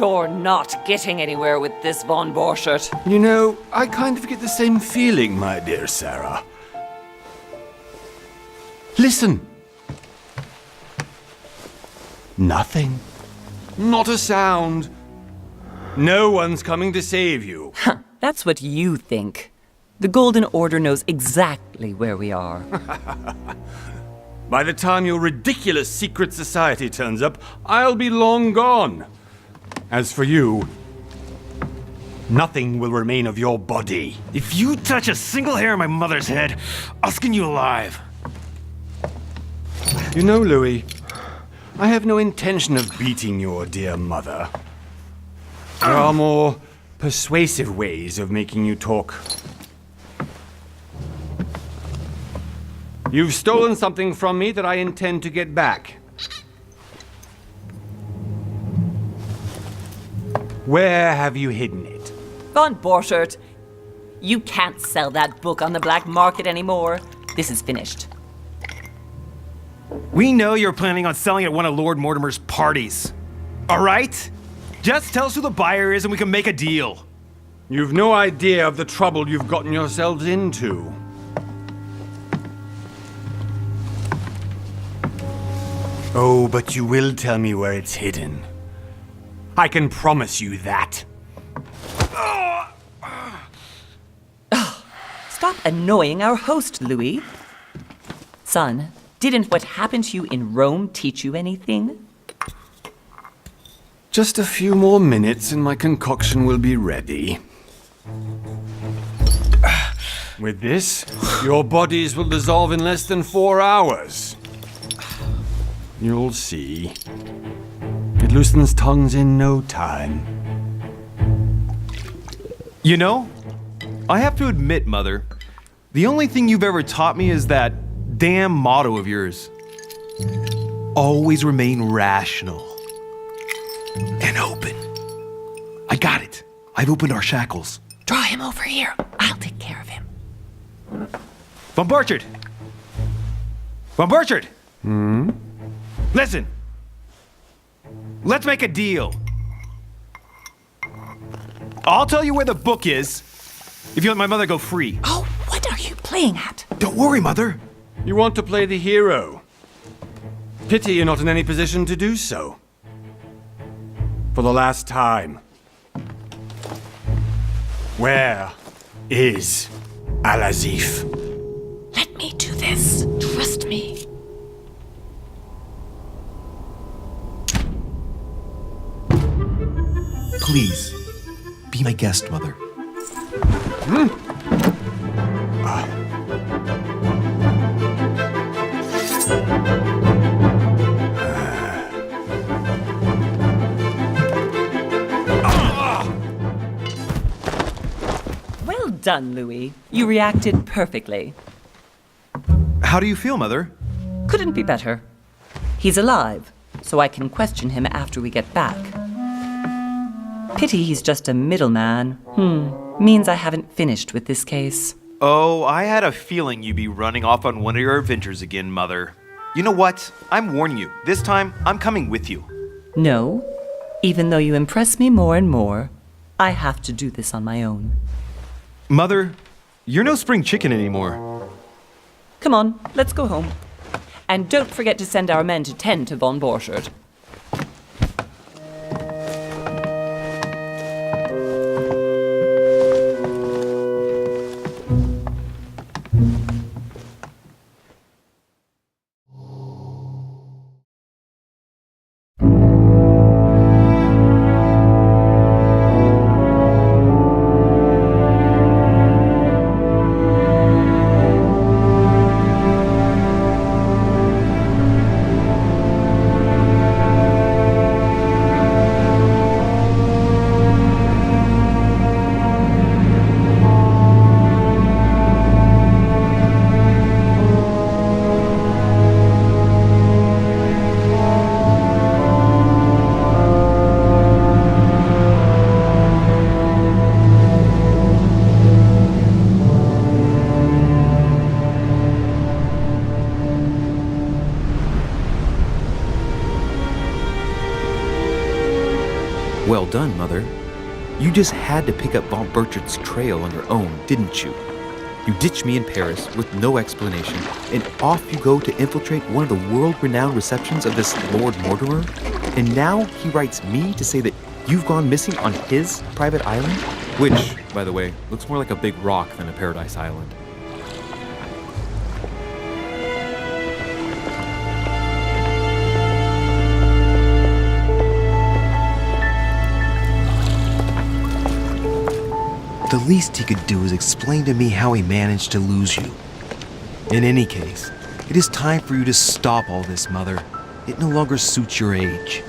You're not getting anywhere with this, von Borchert. You know, I kind of get the same feeling, my dear Sarah. Listen. Nothing. Not a sound. No one's coming to save you. That's what you think. The Golden Order knows exactly where we are. By the time your ridiculous secret society turns up, I'll be long gone. As for you, nothing will remain of your body. If you touch a single hair on my mother's head, I'll skin you alive. You know, Louis, I have no intention of beating your dear mother. There are more persuasive ways of making you talk. You've stolen something from me that I intend to get back. Where have you hidden it? Von Borchert, you can't sell that book on the black market anymore. This is finished. We know you're planning on selling at one of Lord Mortimer's parties. All right? Just tell us who the buyer is and we can make a deal. You've no idea of the trouble you've gotten yourselves into. Oh, but you will tell me where it's hidden. I can promise you that. Stop annoying our host, Louis. Son, didn't what happened to you in Rome teach you anything? Just a few more minutes and my concoction will be ready. With this, your bodies will dissolve in less than 4 hours. You'll see. It loosens tongues in no time. You know, I have to admit, Mother, the only thing you've ever taught me is that damn motto of yours. Always remain rational. And open. I got it. I've opened our shackles. Draw him over here. I'll take care of him. Von Borchert! Von Borchert! Listen. Let's make a deal. I'll tell you where the book is if you let my mother go free. Oh, what are you playing at? Don't worry, Mother. You want to play the hero. Pity you're not in any position to do so. For the last time. Where is Al-Azif? Let me do this. Trust me. Please, be my guest, Mother. Well done, Louis. You reacted perfectly. How do you feel, Mother? Couldn't be better. He's alive, so I can question him after we get back. Pity he's just a middleman. Means I haven't finished with this case. Oh, I had a feeling you'd be running off on one of your adventures again, Mother. You know what? I'm warning you. This time, I'm coming with you. No. Even though you impress me more and more, I have to do this on my own. Mother, you're no spring chicken anymore. Come on, let's go home. And don't forget to send our men to tend to von Borchert. Well done, Mother. You just had to pick up Von Burchard's trail on your own, didn't you? You ditched me in Paris with no explanation, and off you go to infiltrate one of the world-renowned receptions of this Lord Mortimer? And now he writes me to say that you've gone missing on his private island? Which, by the way, looks more like a big rock than a paradise island. The least he could do is explain to me how he managed to lose you. In any case, it is time for you to stop all this, Mother. It no longer suits your age.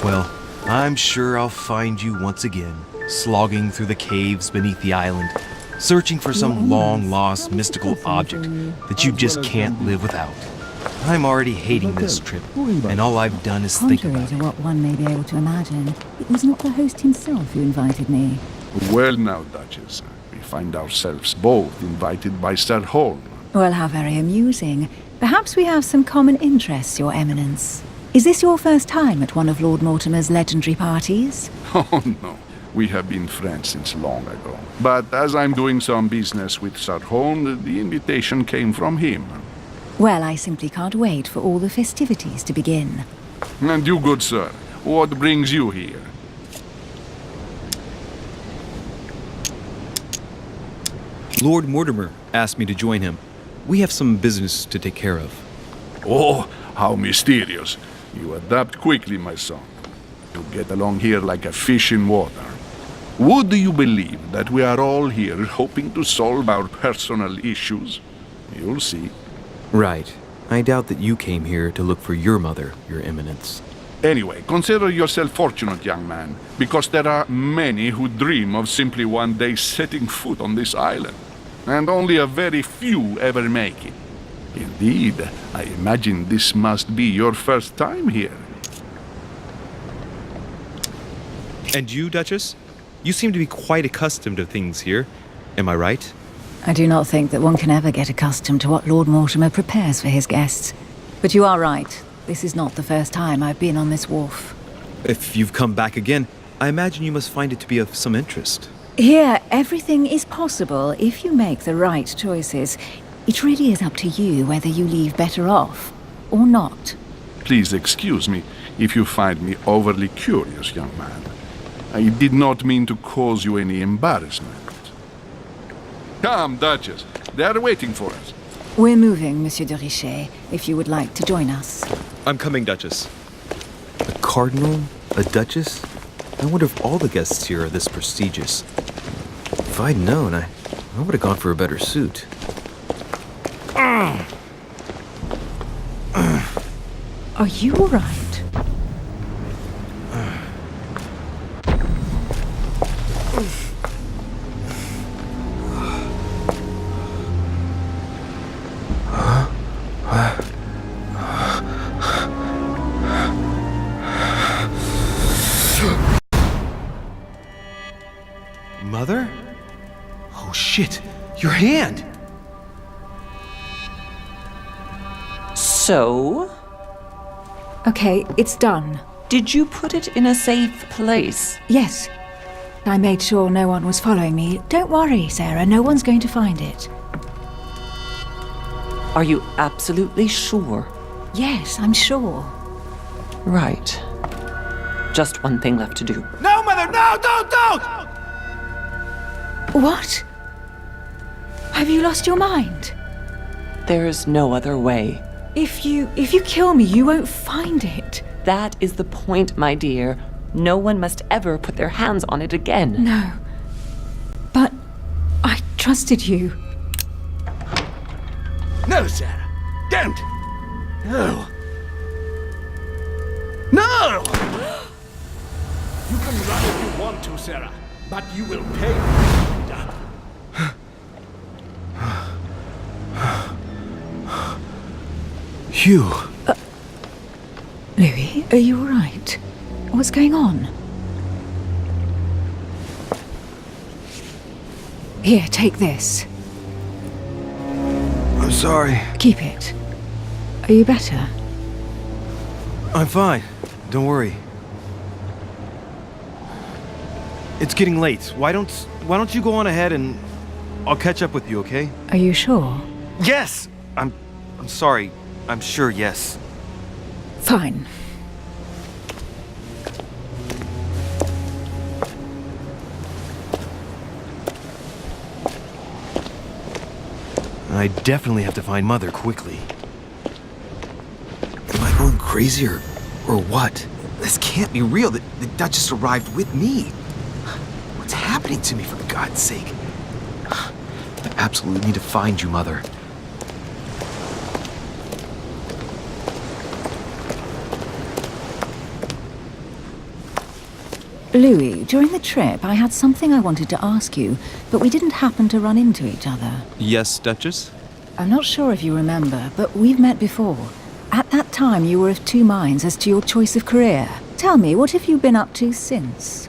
Well, I'm sure I'll find you once again, slogging through the caves beneath the island, searching for some long-lost mystical object that you just can't live without. I'm already hating this trip, and all I've done is think Contrary about to it. what one may be able to imagine, it was not the host himself who invited me. Well now, Duchess, we find ourselves both invited by Sir Holm. Well, how very amusing. Perhaps we have some common interests, Your Eminence. Is this your first time at one of Lord Mortimer's legendary parties? Oh no, we have been friends since long ago. But as I'm doing some business with Sir Holm, the invitation came from him. Well, I simply can't wait for all the festivities to begin. And you, good sir, what brings you here? Lord Mortimer asked me to join him. We have some business to take care of. Oh, how mysterious. You adapt quickly, my son. You get along here like a fish in water. Would you believe that we are all here hoping to solve our personal issues? You'll see. Right. I doubt that you came here to look for your mother, Your Eminence. Anyway, consider yourself fortunate, young man, because there are many who dream of simply one day setting foot on this island, and only a very few ever make it. Indeed, I imagine this must be your first time here. And you, Duchess? You seem to be quite accustomed to things here. Am I right? I do not think that one can ever get accustomed to what Lord Mortimer prepares for his guests. But you are right. This is not the first time I've been on this wharf. If you've come back again, I imagine you must find it to be of some interest. Here, everything is possible if you make the right choices. It really is up to you whether you leave better off or not. Please excuse me if you find me overly curious, young man. I did not mean to cause you any embarrassment. Come, Duchess. They are waiting for us. We're moving, Monsieur de Richet, if you would like to join us. I'm coming, Duchess. A cardinal? A duchess? I wonder if all the guests here are this prestigious. If I'd known, I would have gone for a better suit. Are you all right? Mother? Oh shit! Your hand! So, Okay, it's done. did you put it in a safe place? Yes. I made sure no one was following me. Don't worry, Sarah, no one's going to find it. Are you absolutely sure? Yes, I'm sure. Right. Just one thing left to do. No, Mother, no, don't! What? Have you lost your mind? There's no other way. If you kill me, you won't find it. That is the point, my dear. No one must ever put their hands on it again. No. But I trusted you. No, Sarah, don't! No. No! You can run if you want to, Sarah, but you will pay. Hugh! Louis, are you all right? What's going on? Here, take this. I'm sorry. Keep it. Are you better? I'm fine. Don't worry. It's getting late. Why don't you go on ahead and I'll catch up with you, okay? Are you sure? Yes. I'm sorry. I'm sure, yes. Fine. I definitely have to find Mother quickly. Am I going crazy or what? This can't be real. The Duchess arrived with me. What's happening to me, for God's sake? I absolutely need to find you, Mother. Louis, during the trip, I had something I wanted to ask you, but we didn't happen to run into each other. Yes, Duchess? I'm not sure if you remember, but we've met before. At that time, you were of two minds as to your choice of career. Tell me, what have you been up to since?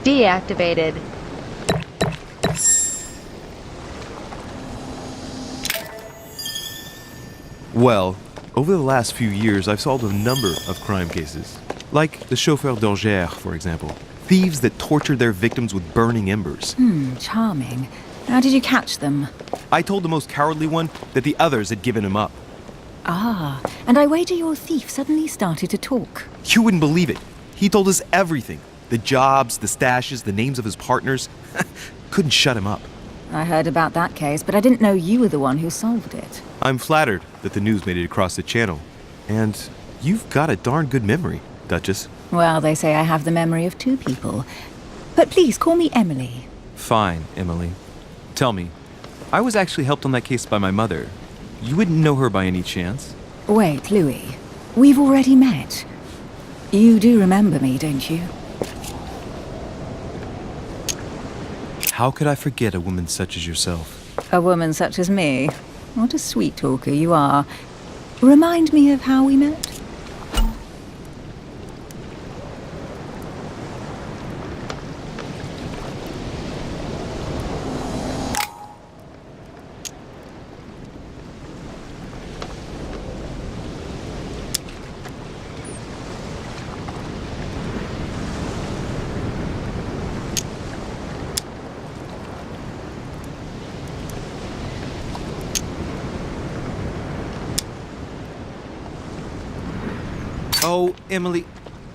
Deactivated. Well, over the last few years, I've solved a number of crime cases. Like the chauffeur d'Orgère, for example. Thieves that tortured their victims with burning embers. Charming. How did you catch them? I told the most cowardly one that the others had given him up. Ah, and I wager your thief suddenly started to talk. You wouldn't believe it. He told us everything. The jobs, the stashes, the names of his partners. Couldn't shut him up. I heard about that case, but I didn't know you were the one who solved it. I'm flattered that the news made it across the channel. And you've got a darn good memory, Duchess. Well, they say I have the memory of two people. But please, call me Emily. Fine, Emily. Tell me, I was actually helped on that case by my mother. You wouldn't know her by any chance? Wait, Louis. We've already met. You do remember me, don't you? How could I forget a woman such as yourself? A woman such as me? What a sweet talker you are. Remind me of how we met? Oh, Emily,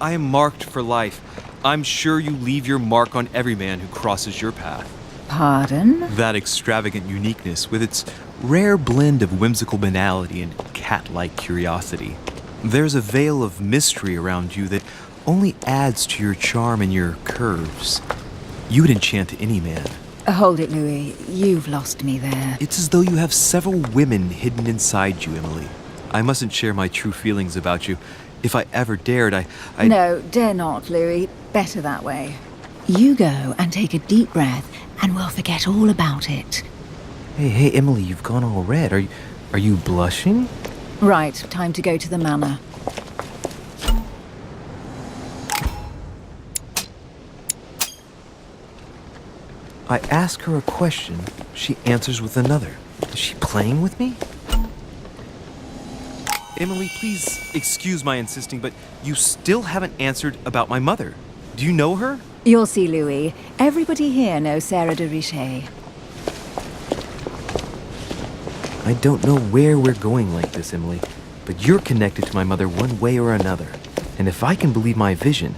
I am marked for life. I'm sure you leave your mark on every man who crosses your path. Pardon? That extravagant uniqueness, with its rare blend of whimsical banality and cat-like curiosity. There's a veil of mystery around you that only adds to your charm and your curves. You would enchant any man. Hold it, Louis. You've lost me there. It's as though you have several women hidden inside you, Emily. I mustn't share my true feelings about you. If I ever dared, I... No, dare not, Louis. Better that way. You go and take a deep breath, and we'll forget all about it. Hey, Emily, you've gone all red. Are you blushing? Right, time to go to the manor. I ask her a question, she answers with another. Is she playing with me? Emily, please excuse my insisting, but you still haven't answered about my mother. Do you know her? You'll see, Louis. Everybody here knows Sarah de Richet. I don't know where we're going like this, Emily, but you're connected to my mother one way or another. And if I can believe my vision,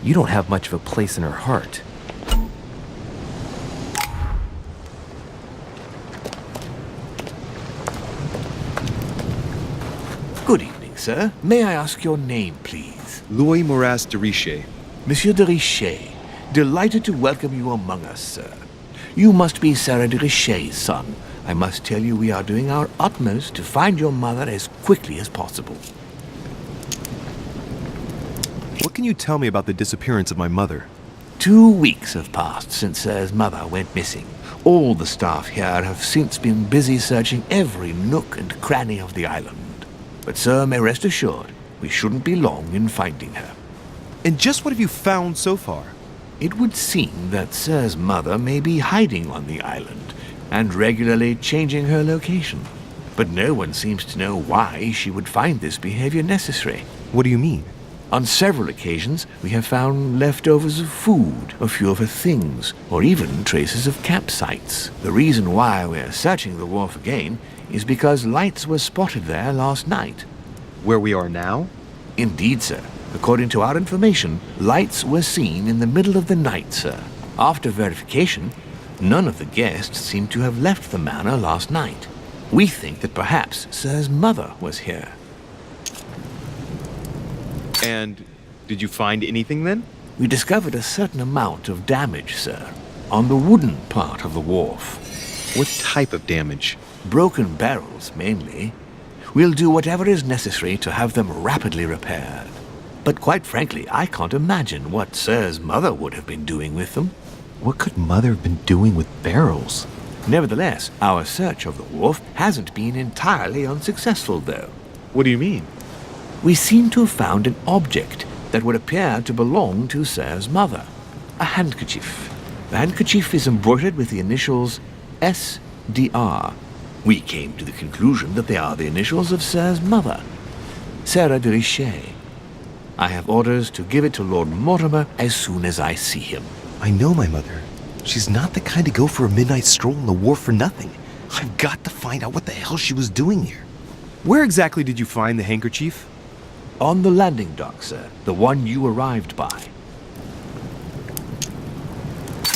you don't have much of a place in her heart. Good evening, sir. May I ask your name, please? Louis Moras de Riche. Monsieur de Riche, delighted to welcome you among us, sir. You must be Sarah de Riche's son. I must tell you we are doing our utmost to find your mother as quickly as possible. What can you tell me about the disappearance of my mother? 2 weeks have passed since Sir's mother went missing. All the staff here have since been busy searching every nook and cranny of the island. But Sir may rest assured, we shouldn't be long in finding her. And just what have you found so far? It would seem that Sir's mother may be hiding on the island and regularly changing her location. But no one seems to know why she would find this behavior necessary. What do you mean? On several occasions, we have found leftovers of food, a few of her things, or even traces of campsites. The reason why we're searching the wharf again is because lights were spotted there last night. Where we are now? Indeed, sir. According to our information, lights were seen in the middle of the night, sir. After verification, none of the guests seem to have left the manor last night. We think that perhaps Sir's mother was here. And did you find anything then? We discovered a certain amount of damage, sir, on the wooden part of the wharf. What type of damage? Broken barrels, mainly. We'll do whatever is necessary to have them rapidly repaired. But quite frankly, I can't imagine what Sir's mother would have been doing with them. What could Mother have been doing with barrels? Nevertheless, our search of the wharf hasn't been entirely unsuccessful, though. What do you mean? We seem to have found an object that would appear to belong to Sir's mother. A handkerchief. The handkerchief is embroidered with the initials S.D.R. We came to the conclusion that they are the initials of Sir's mother, Sarah de Riche. I have orders to give it to Lord Mortimer as soon as I see him. I know my mother. She's not the kind to go for a midnight stroll on the wharf for nothing. I've got to find out what the hell she was doing here. Where exactly did you find the handkerchief? On the landing dock, sir. The one you arrived by.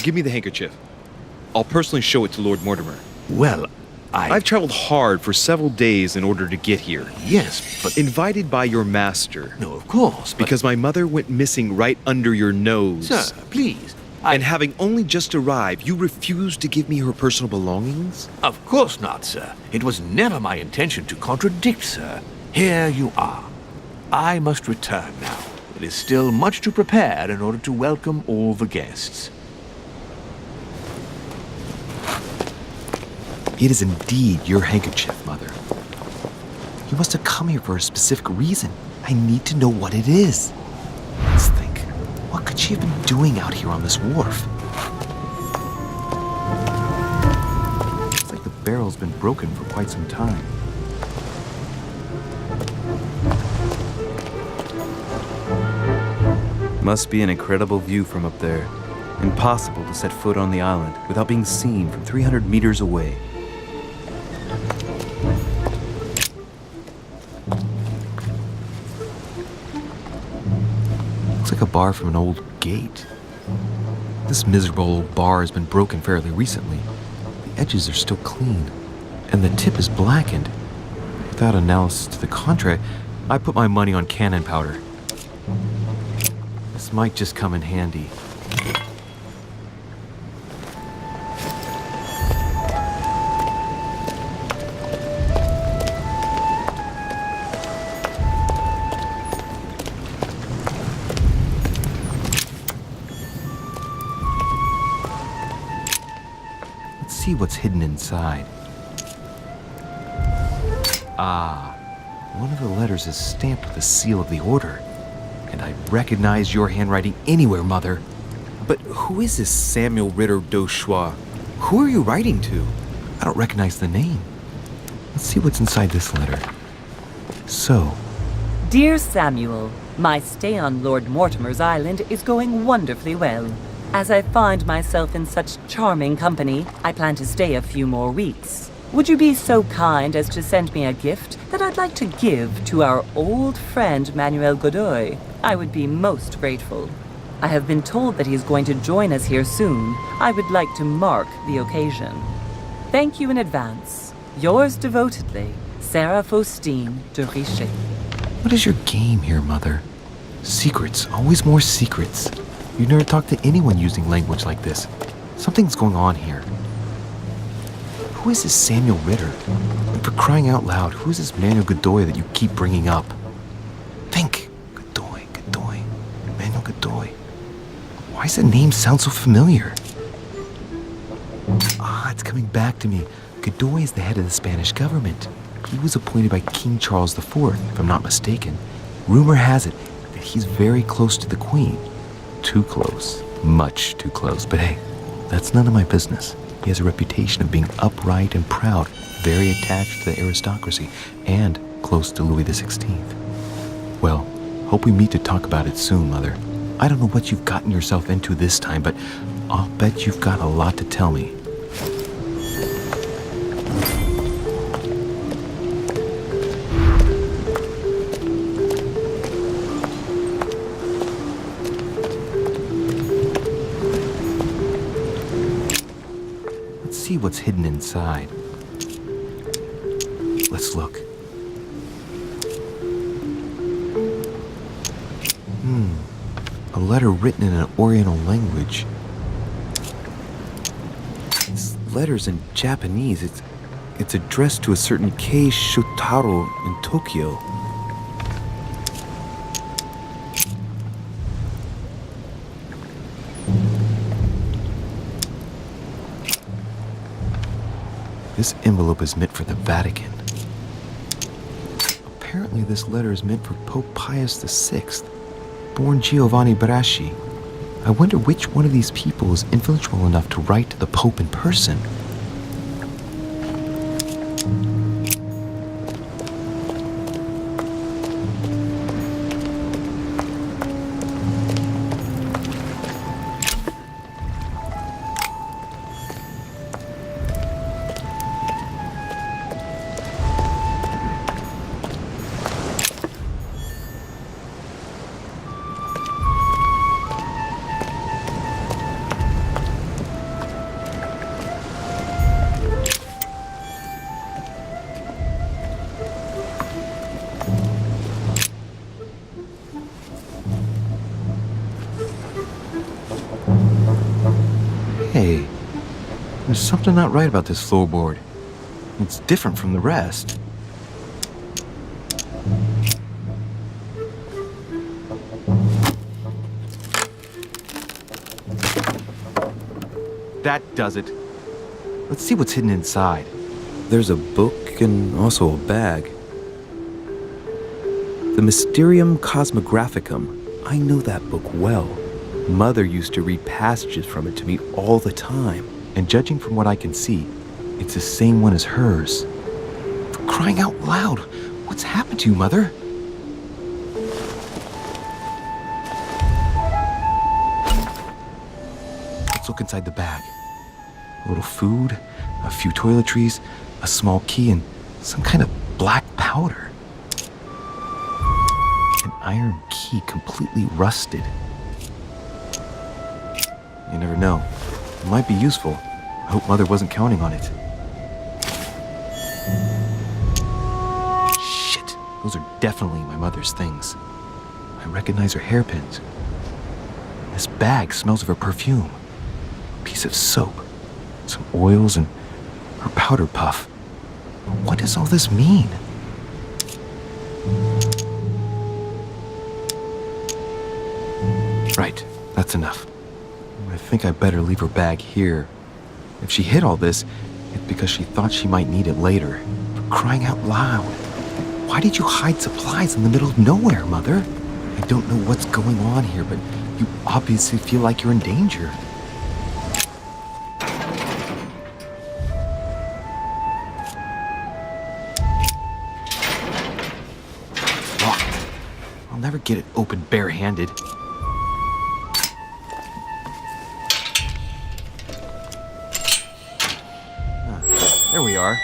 Give me the handkerchief. I'll personally show it to Lord Mortimer. Well, I've traveled hard for several days in order to get here. Yes, but... Invited by your master. No, of course, but... Because my mother went missing right under your nose. Sir, please. And having only just arrived, you refused to give me her personal belongings? Of course not, sir. It was never my intention to contradict, sir. Here you are. I must return now. It is still much to prepare in order to welcome all the guests. It is indeed your handkerchief, Mother. You must have come here for a specific reason. I need to know what it is. Let's think. What could she have been doing out here on this wharf? Looks like the barrel's been broken for quite some time. Must be an incredible view from up there. Impossible to set foot on the island without being seen from 300 meters away. Looks like a bar from an old gate. This miserable old bar has been broken fairly recently. The edges are still clean, and the tip is blackened. Without analysis to the contrary, I put my money on cannon powder. This might just come in handy. Let's see what's hidden inside. Ah, one of the letters is stamped with the seal of the order. And I recognize your handwriting anywhere, Mother. But who is this Samuel Ritter d'Auchois? Who are you writing to? I don't recognize the name. Let's see what's inside this letter. So, Dear Samuel, my stay on Lord Mortimer's island is going wonderfully well. As I find myself in such charming company, I plan to stay a few more weeks. Would you be so kind as to send me a gift that I'd like to give to our old friend Manuel Godoy? I would be most grateful. I have been told that he's going to join us here soon. I would like to mark the occasion. Thank you in advance. Yours devotedly, Sarah Faustine de Riche. What is your game here, Mother? Secrets, always more secrets. You never talk to anyone using language like this. Something's going on here. Who is this Samuel Ritter? And for crying out loud, who is this Manuel Godoy that you keep bringing up? Think. Godoy, Manuel Godoy. Why does that name sound so familiar? Ah, it's coming back to me. Godoy is the head of the Spanish government. He was appointed by King Charles IV, if I'm not mistaken. Rumor has it that he's very close to the Queen. Too close. Much too close. But hey, that's none of my business. He has a reputation of being upright and proud, very attached to the aristocracy, and close to Louis XVI. Well, hope we meet to talk about it soon, Mother. I don't know what you've gotten yourself into this time, but I'll bet you've got a lot to tell me. Let's see what's hidden inside. Let's look. A letter written in an Oriental language. This letter's in Japanese. It's addressed to a certain Kei Shotaro in Tokyo. This envelope is meant for the Vatican. Apparently this letter is meant for Pope Pius VI, born Giovanni Braschi. I wonder which one of these people is influential enough to write to the Pope in person. Hey, there's something not right about this floorboard. It's different from the rest. That does it. Let's see what's hidden inside. There's a book and also a bag. The Mysterium Cosmographicum. I know that book well. Mother used to read passages from it to me all the time. And judging from what I can see, it's the same one as hers. For crying out loud, what's happened to you, Mother? Let's look inside the bag. A little food, a few toiletries, a small key, and some kind of black powder. An iron key completely rusted. You never know. It might be useful. I hope Mother wasn't counting on it. Shit. Those are definitely my mother's things. I recognize her hairpins. This bag smells of her perfume. A piece of soap. Some oils and her powder puff. What does all this mean? Right. That's enough. I think I better leave her bag here. If she hid all this, it's because she thought she might need it later. For crying out loud. Why did you hide supplies in the middle of nowhere, Mother? I don't know what's going on here, but you obviously feel like you're in danger. It's locked. I'll never get it open barehanded. There we are.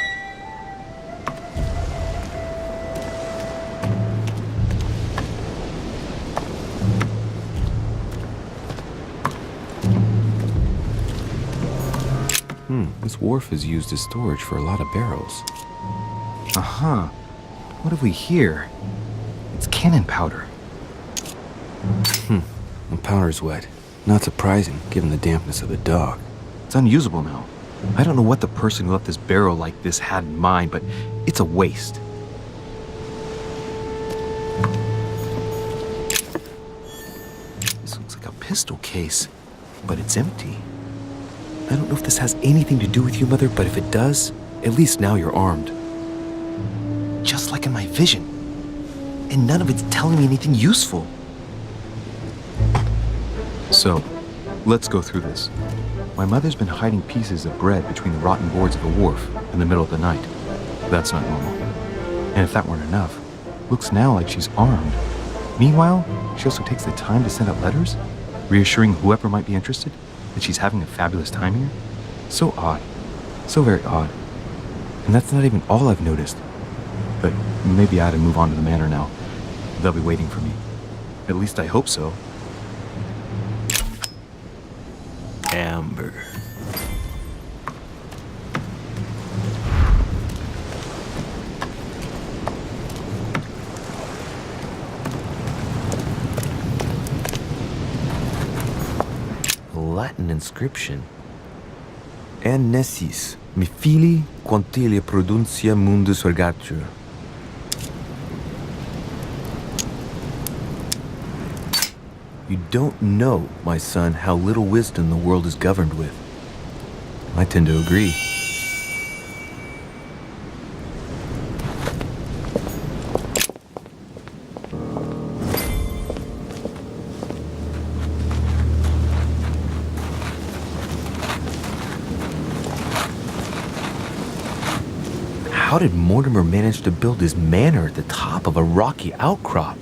This wharf is used as storage for a lot of barrels. Uh-huh. What have we here? It's cannon powder. The powder's wet. Not surprising, given the dampness of the dog. It's unusable now. I don't know what the person who left this barrel like this had in mind, but it's a waste. This looks like a pistol case, but it's empty. I don't know if this has anything to do with you, Mother, but if it does, at least now you're armed. Just like in my vision. And none of it's telling me anything useful. So, let's go through this. My mother's been hiding pieces of bread between the rotten boards of a wharf in the middle of the night. That's not normal. And if that weren't enough, looks now like she's armed. Meanwhile, she also takes the time to send out letters, reassuring whoever might be interested that she's having a fabulous time here. So odd. So very odd. And that's not even all I've noticed. But maybe I ought to move on to the manor now. They'll be waiting for me. At least I hope so. Amber. Latin inscription. En nessis, mi fili, quantilia produncia mundus ergatur. You don't know, my son, how little wisdom the world is governed with. I tend to agree. How did Mortimer manage to build his manor at the top of a rocky outcrop?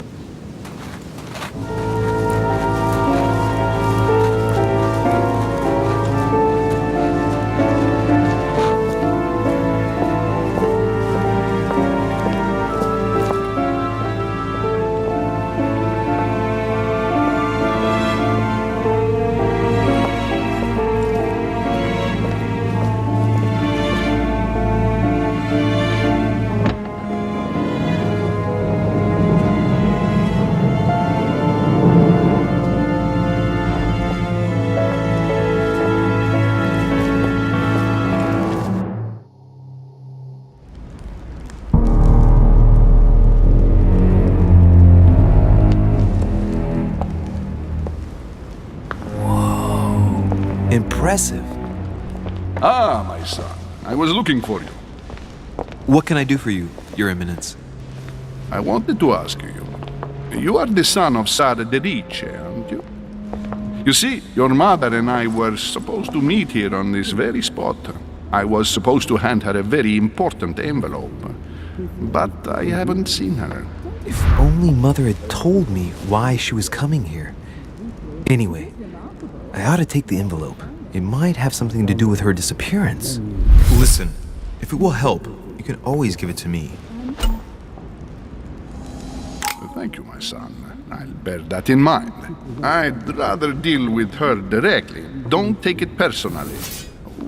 Impressive. Ah, my son. I was looking for you. What can I do for you, Your Eminence? I wanted to ask you. You are the son of Sara de Riche, aren't you? You see, your mother and I were supposed to meet here on this very spot. I was supposed to hand her a very important envelope. But I haven't seen her. If only Mother had told me why she was coming here. Anyway, I ought to take the envelope. It might have something to do with her disappearance. Listen, if it will help, you can always give it to me. Thank you, my son. I'll bear that in mind. I'd rather deal with her directly. Don't take it personally.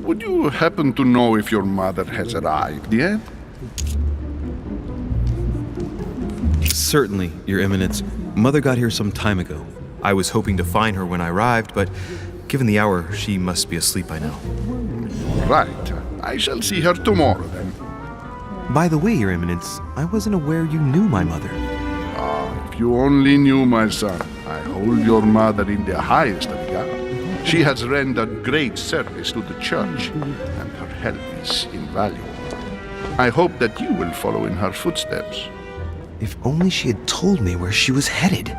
Would you happen to know if your mother has arrived yet? Certainly, Your Eminence. Mother got here some time ago. I was hoping to find her when I arrived, but given the hour, she must be asleep by now. Right. I shall see her tomorrow, then. By the way, Your Eminence, I wasn't aware you knew my mother. Ah, if you only knew, my son. I hold your mother in the highest regard. She has rendered great service to the church, and her help is invaluable. I hope that you will follow in her footsteps. If only she had told me where she was headed.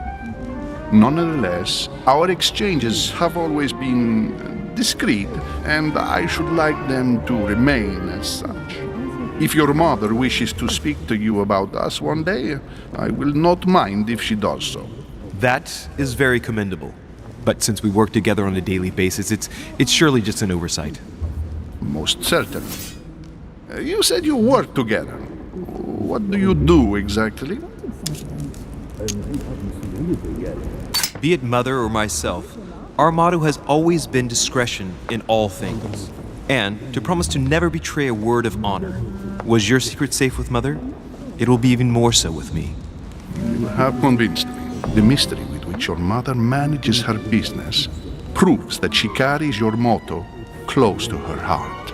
Nonetheless, our exchanges have always been discreet, and I should like them to remain as such. If your mother wishes to speak to you about us one day, I will not mind if she does so. That is very commendable. But since we work together on a daily basis, it's surely just an oversight. Most certainly. You said you work together. What do you do exactly? Be it Mother or myself, our motto has always been discretion in all things, and to promise to never betray a word of honor. Was your secret safe with Mother? It will be even more so with me. You have convinced me. The mystery with which your mother manages her business proves that she carries your motto close to her heart.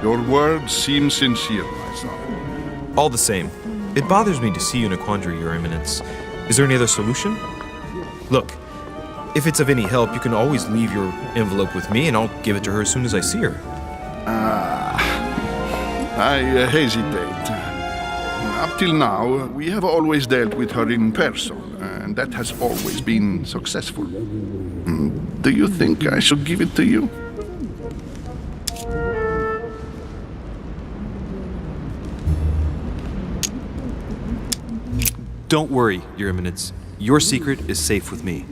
Your words seem sincere, my son. All the same, it bothers me to see you in a quandary, Your Eminence. Is there any other solution? Look, if it's of any help, you can always leave your envelope with me and I'll give it to her as soon as I see her. I hesitate. Up till now, we have always dealt with her in person, and that has always been successful. Do you think I should give it to you? Don't worry, Your Eminence. Your secret is safe with me.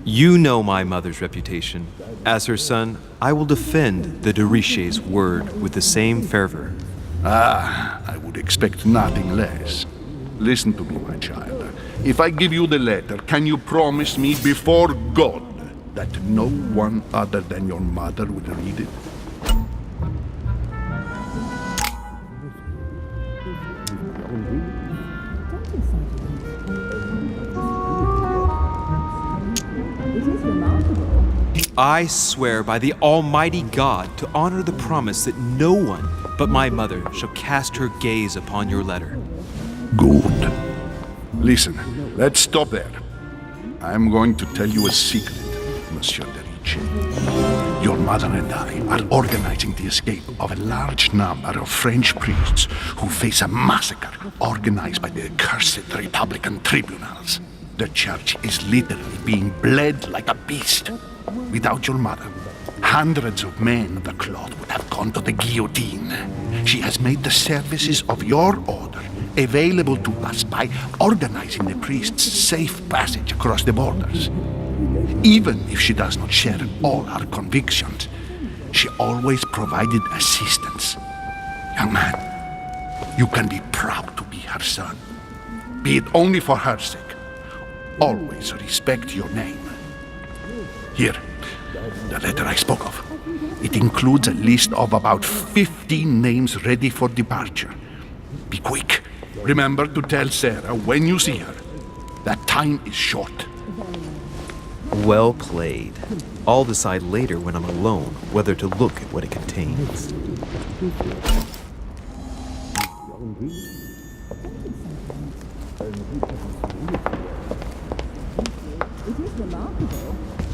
You know my mother's reputation. As her son, I will defend the de Richet's word with the same fervor. I would expect nothing less. Listen to me, my child. If I give you the letter, can you promise me before God that no one other than your mother will read it? I swear by the Almighty God to honor the promise that no one but my mother shall cast her gaze upon your letter. Good. Listen, let's stop there. I'm going to tell you a secret, Monsieur de Richet. Your mother and I are organizing the escape of a large number of French priests who face a massacre organized by the accursed Republican tribunals. The church is literally being bled like a beast. Without your mother, hundreds of men of the cloth would have gone to the guillotine. She has made the services of your order available to us by organizing the priests' safe passage across the borders. Even if she does not share all our convictions, she always provided assistance. Young man, you can be proud to be her son. Be it only for her sake. Always respect your name. Here, the letter I spoke of. It includes a list of about 15 names ready for departure. Be quick. Remember to tell Sarah when you see her that time is short. Well played. I'll decide later when I'm alone whether to look at what it contains.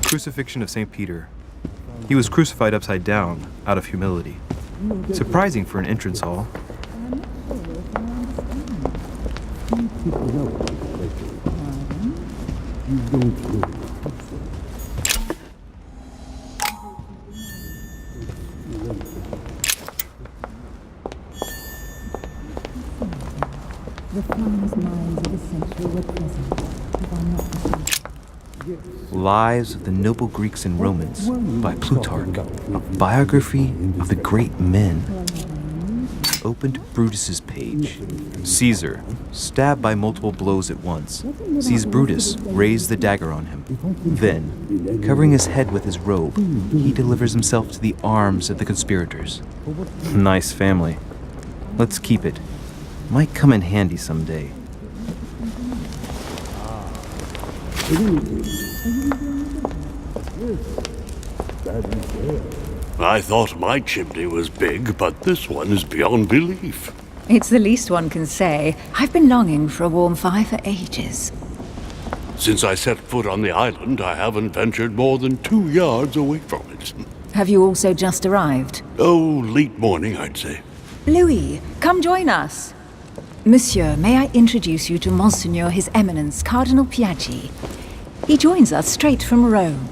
Crucifixion of St. Peter. He was crucified upside down, out of humility. Surprising for an entrance hall. Lives of the Noble Greeks and Romans by Plutarch, a biography of the great men. Opened Brutus's page. Caesar, stabbed by multiple blows at once, sees Brutus raise the dagger on him. Then, covering his head with his robe, he delivers himself to the arms of the conspirators. Nice family. Let's keep it. Might come in handy someday. I thought my chimney was big, but this one is beyond belief. It's the least one can say. I've been longing for a warm fire for ages. Since I set foot on the island, I haven't ventured more than 2 yards away from it. Have you also just arrived? Oh, late morning, I'd say. Louis, come join us. Monsieur, may I introduce you to Monseigneur His Eminence, Cardinal Piaggi. He joins us straight from Rome.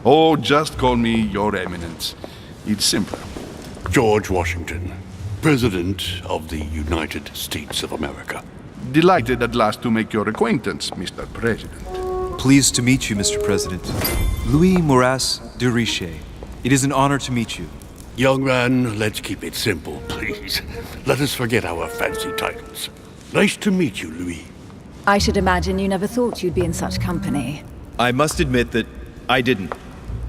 Oh, just call me Your Eminence. It's simpler. George Washington, President of the United States of America. Delighted at last to make your acquaintance, Mr. President. Pleased to meet you, Mr. President. Louis Maurras de Richet. It is an honor to meet you. Young man, let's keep it simple, please. Let us forget our fancy titles. Nice to meet you, Louis. I should imagine you never thought you'd be in such company. I must admit that I didn't.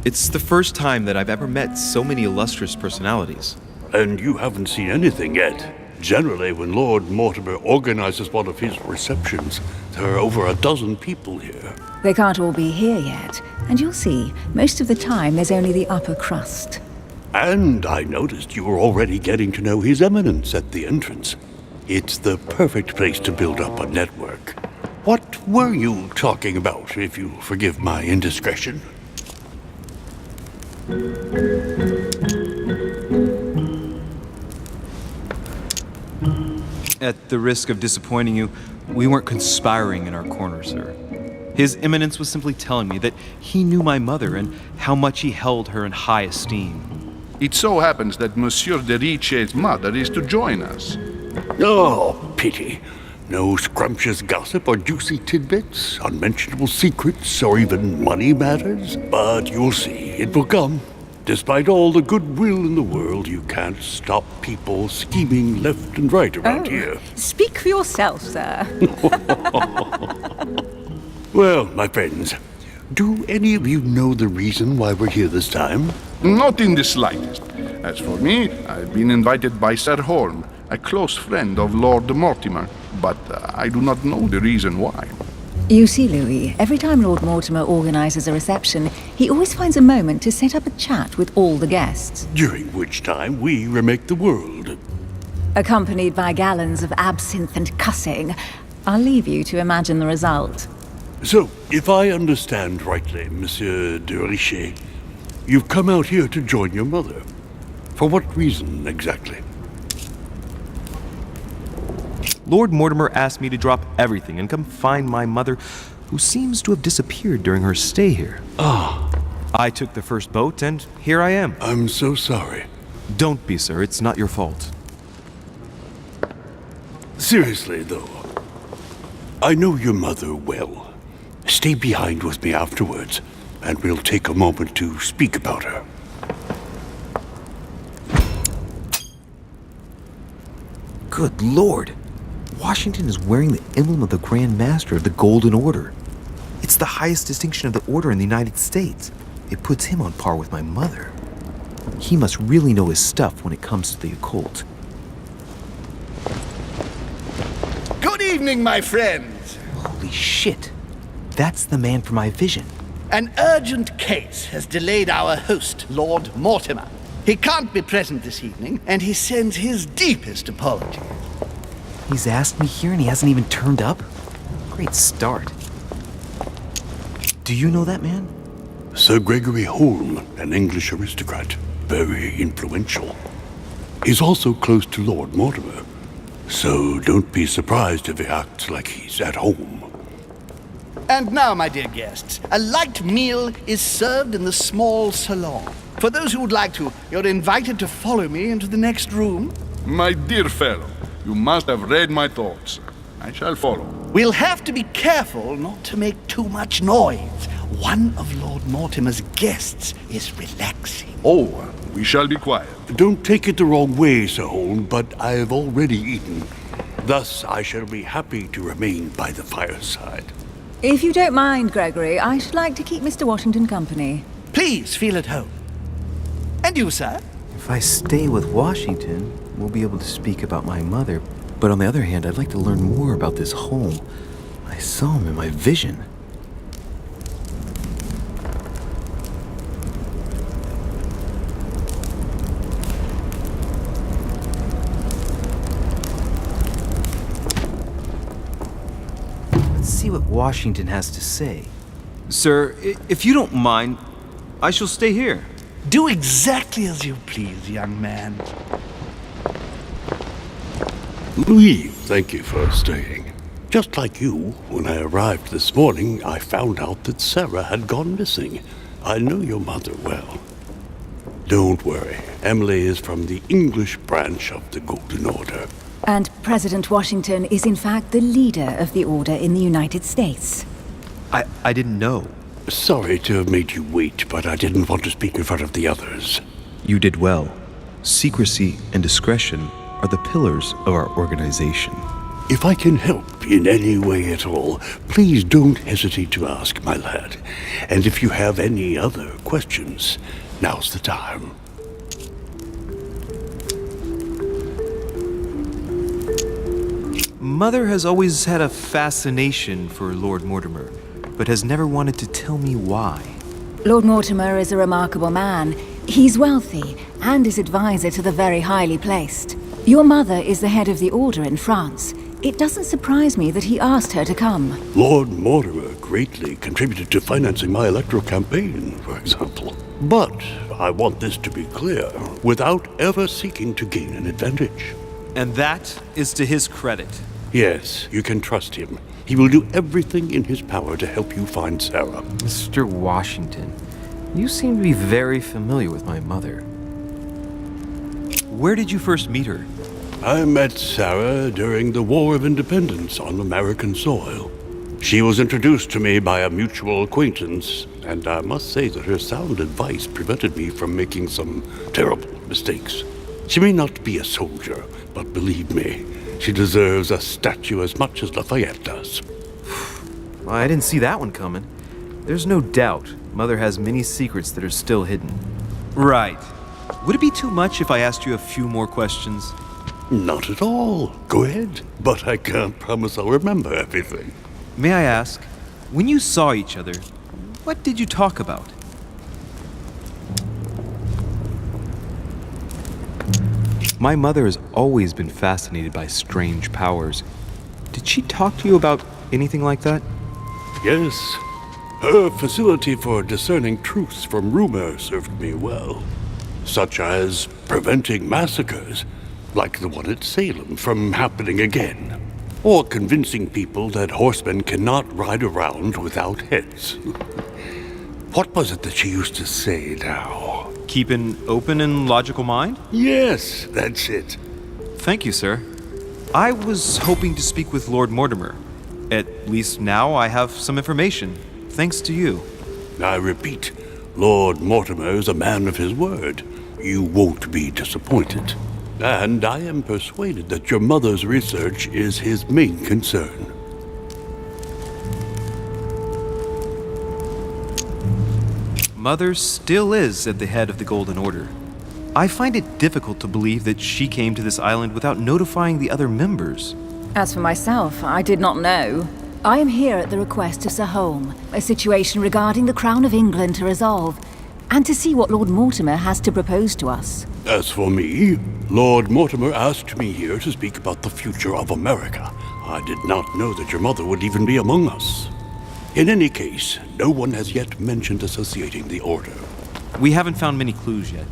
It's the first time that I've ever met so many illustrious personalities. And you haven't seen anything yet. Generally, when Lord Mortimer organizes one of his receptions, there are over a dozen people here. They can't all be here yet, and you'll see, most of the time there's only the upper crust. And I noticed you were already getting to know His Eminence at the entrance. It's the perfect place to build up a network. What were you talking about, if you forgive my indiscretion? At the risk of disappointing you, we weren't conspiring in our corner, sir. His Eminence was simply telling me that he knew my mother and how much he held her in high esteem. It so happens that Monsieur de Riche's mother is to join us. Oh, pity. No scrumptious gossip or juicy tidbits, unmentionable secrets, or even money matters. But you'll see, it will come. Despite all the goodwill in the world, you can't stop people scheming left and right around here. Speak for yourself, sir. Well, my friends, do any of you know the reason why we're here this time? Not in the slightest. As for me, I've been invited by Sir Holm, a close friend of Lord Mortimer, but I do not know the reason why. You see, Louis, every time Lord Mortimer organizes a reception, he always finds a moment to set up a chat with all the guests. During which time we remake the world. Accompanied by gallons of absinthe and cussing. I'll leave you to imagine the result. So, if I understand rightly, Monsieur de Richet, you've come out here to join your mother. For what reason, exactly? Lord Mortimer asked me to drop everything and come find my mother, who seems to have disappeared during her stay here. Ah. I took the first boat, and here I am. I'm so sorry. Don't be, sir. It's not your fault. Seriously, though, I know your mother well. Stay behind with me afterwards, and we'll take a moment to speak about her. Good Lord! Washington is wearing the emblem of the Grand Master of the Golden Order. It's the highest distinction of the Order in the United States. It puts him on par with my mother. He must really know his stuff when it comes to the occult. Good evening, my friends. Holy shit! That's the man for my vision. An urgent case has delayed our host, Lord Mortimer. He can't be present this evening, and he sends his deepest apologies. He's asked me here and he hasn't even turned up? Great start. Do you know that man? Sir Gregory Holm, an English aristocrat, very influential. He's also close to Lord Mortimer, so don't be surprised if he acts like he's at home. And now, my dear guests, a light meal is served in the small salon. For those who would like to, you're invited to follow me into the next room. My dear fellow, you must have read my thoughts. I shall follow. We'll have to be careful not to make too much noise. One of Lord Mortimer's guests is relaxing. Oh, we shall be quiet. Don't take it the wrong way, Sir Holm, but I have already eaten. Thus, I shall be happy to remain by the fireside. If you don't mind, Gregory, I should like to keep Mr. Washington company. Please feel at home. And you, sir? If I stay with Washington, we'll be able to speak about my mother. But on the other hand, I'd like to learn more about this home. I saw him in my vision. Let's see what Washington has to say. Sir, if you don't mind, I shall stay here. Do exactly as you please, young man. Louis, thank you for staying. Just like you, when I arrived this morning, I found out that Sarah had gone missing. I know your mother well. Don't worry, Emily is from the English branch of the Golden Order. And President Washington is in fact the leader of the Order in the United States. I didn't know. Sorry to have made you wait, but I didn't want to speak in front of the others. You did well. Secrecy and discretion are the pillars of our organization. If I can help in any way at all, please don't hesitate to ask, my lad. And if you have any other questions, now's the time. Mother has always had a fascination for Lord Mortimer, but has never wanted to tell me why. Lord Mortimer is a remarkable man. He's wealthy and is advisor to the very highly placed. Your mother is the head of the Order in France. It doesn't surprise me that he asked her to come. Lord Mortimer greatly contributed to financing my electoral campaign, for example. But I want this to be clear, without ever seeking to gain an advantage. And that is to his credit. Yes, you can trust him. He will do everything in his power to help you find Sarah. Mr. Washington, you seem to be very familiar with my mother. Where did you first meet her? I met Sarah during the War of Independence on American soil. She was introduced to me by a mutual acquaintance, and I must say that her sound advice prevented me from making some terrible mistakes. She may not be a soldier, but believe me, she deserves a statue as much as Lafayette does. Well, I didn't see that one coming. There's no doubt Mother has many secrets that are still hidden. Right. Would it be too much if I asked you a few more questions? Not at all. Go ahead. But I can't promise I'll remember everything. May I ask, when you saw each other, what did you talk about? My mother has always been fascinated by strange powers. Did she talk to you about anything like that? Yes. Her facility for discerning truths from rumor served me well. Such as preventing massacres, like the one at Salem, from happening again. Or convincing people that horsemen cannot ride around without heads. What was it that she used to say now? Keep an open and logical mind? Yes, that's it. Thank you, sir. I was hoping to speak with Lord Mortimer. At least now I have some information, thanks to you. I repeat, Lord Mortimer is a man of his word. You won't be disappointed. And I am persuaded that your mother's research is his main concern. Mother still is at the head of the Golden Order. I find it difficult to believe that she came to this island without notifying the other members. As for myself, I did not know. I am here at the request of Sir Holm, a situation regarding the Crown of England to resolve, and to see what Lord Mortimer has to propose to us. As for me, Lord Mortimer asked me here to speak about the future of America. I did not know that your mother would even be among us. In any case, no one has yet mentioned associating the Order. We haven't found many clues yet.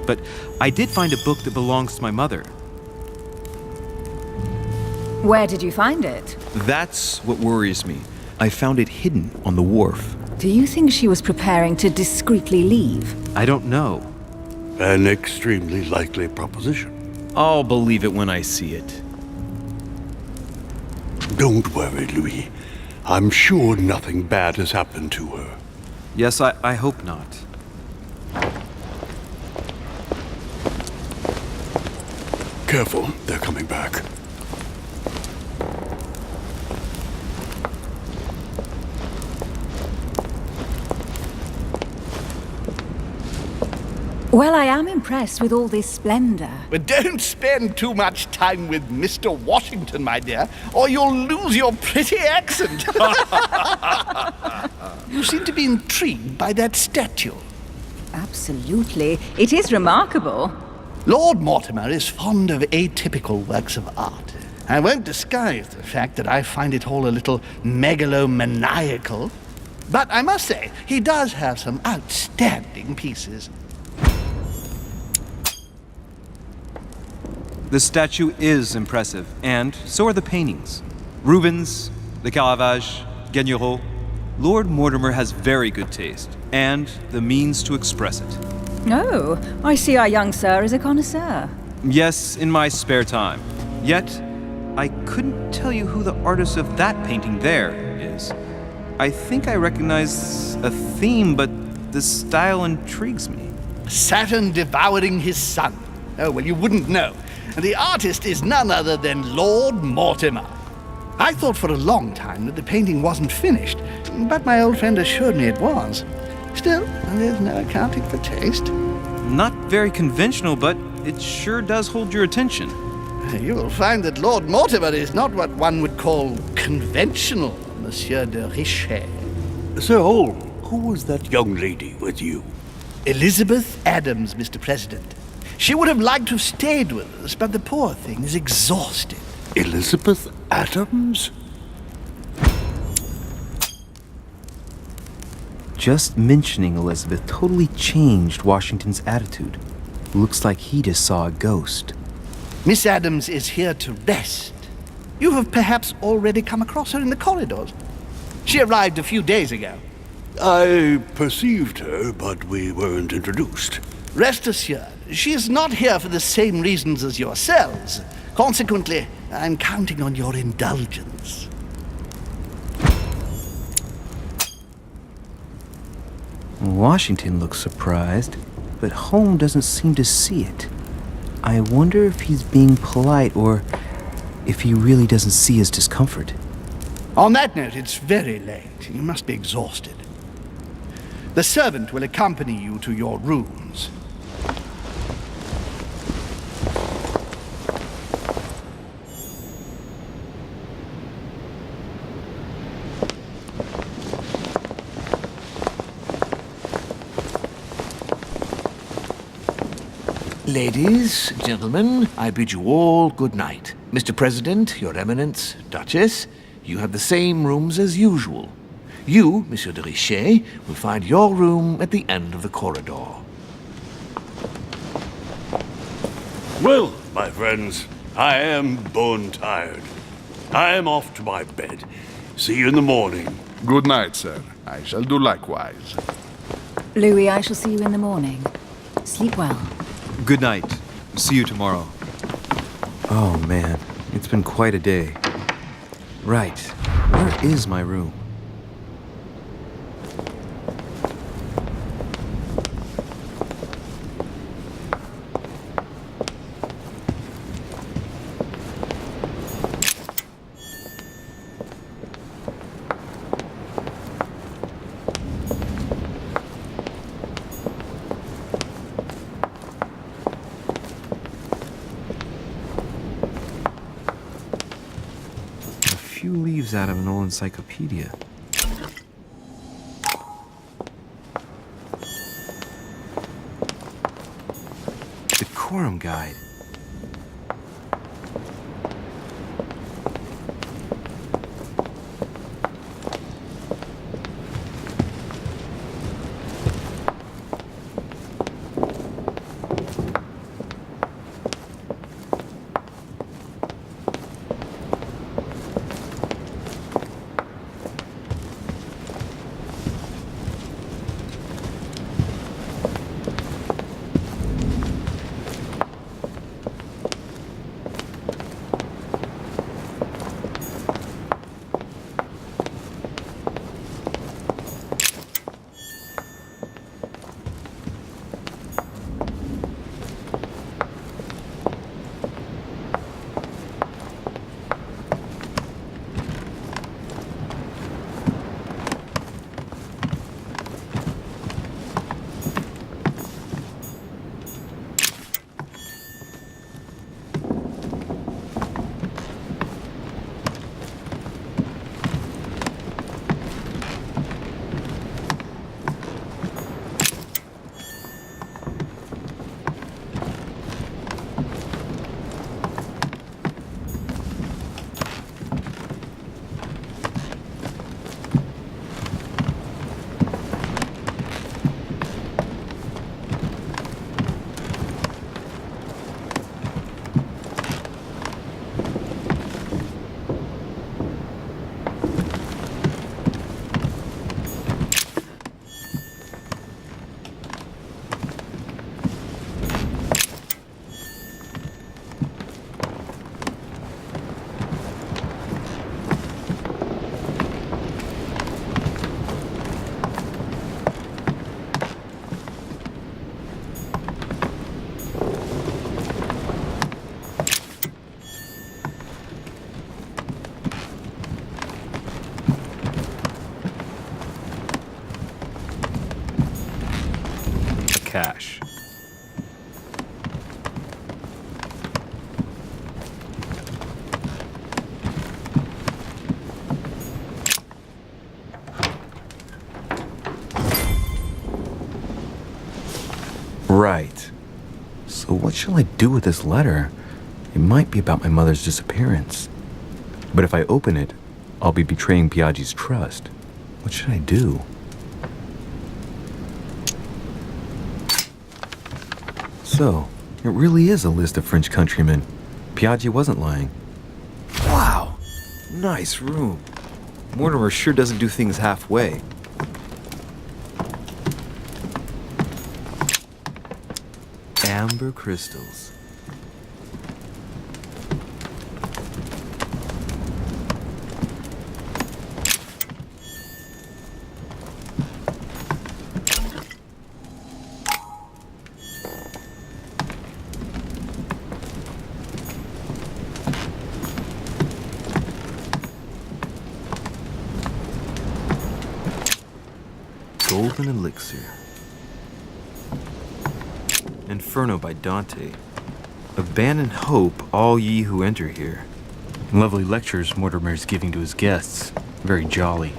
But I did find a book that belongs to my mother. Where did you find it? That's what worries me. I found it hidden on the wharf. Do you think she was preparing to discreetly leave? I don't know. An extremely likely proposition. I'll believe it when I see it. Don't worry, Louis. I'm sure nothing bad has happened to her. Yes, I hope not. Careful, they're coming back. Well, I am impressed with all this splendor. But don't spend too much time with Mr. Washington, my dear, or you'll lose your pretty accent. You seem to be intrigued by that statue. Absolutely. It is remarkable. Lord Mortimer is fond of atypical works of art. I won't disguise the fact that I find it all a little megalomaniacal. But I must say, he does have some outstanding pieces. The statue is impressive, and so are the paintings. Rubens, the Caravage, Guignero. Lord Mortimer has very good taste, and the means to express it. Oh, I see our young sir is a connoisseur. Yes, in my spare time. Yet, I couldn't tell you who the artist of that painting there is. I think I recognize a theme, but the style intrigues me. Saturn devouring his son. Oh, well, you wouldn't know. And the artist is none other than Lord Mortimer. I thought for a long time that the painting wasn't finished, but my old friend assured me it was. Still, there's no accounting for taste. Not very conventional, but it sure does hold your attention. You will find that Lord Mortimer is not what one would call conventional, Monsieur de Richet. Sir Hall, who was that young lady with you? Elizabeth Adams, Mr. President. She would have liked to have stayed with us, but the poor thing is exhausted. Elizabeth Adams? Just mentioning Elizabeth totally changed Washington's attitude. Looks like he just saw a ghost. Miss Adams is here to rest. You have perhaps already come across her in the corridors. She arrived a few days ago. I perceived her, but we weren't introduced. Rest assured, she is not here for the same reasons as yourselves. Consequently, I'm counting on your indulgence. Washington looks surprised, but Holmes doesn't seem to see it. I wonder if he's being polite or if he really doesn't see his discomfort. On that note, it's very late. You must be exhausted. The servant will accompany you to your rooms. Ladies, gentlemen, I bid you all good night. Mr. President, Your Eminence, Duchess, you have the same rooms as usual. You, Monsieur de Richet, will find your room at the end of the corridor. Well, my friends, I am bone tired. I am off to my bed. See you in the morning. Good night, sir. I shall do likewise. Louis, I shall see you in the morning. Sleep well. Good night. See you tomorrow. Oh man, it's been quite a day. Right, where is my room? Few leaves out of an old encyclopedia. Decorum guide. So what shall I do with this letter? It might be about my mother's disappearance. But if I open it, I'll be betraying Piaggi's trust. What should I do? So, it really is a list of French countrymen. Piaggi wasn't lying. Wow! Nice room. Mortimer sure doesn't do things halfway. Amber crystals. Golden elixir. Inferno by Dante. Abandon hope, all ye who enter here. Lovely lectures Mortimer's giving to his guests. Very jolly.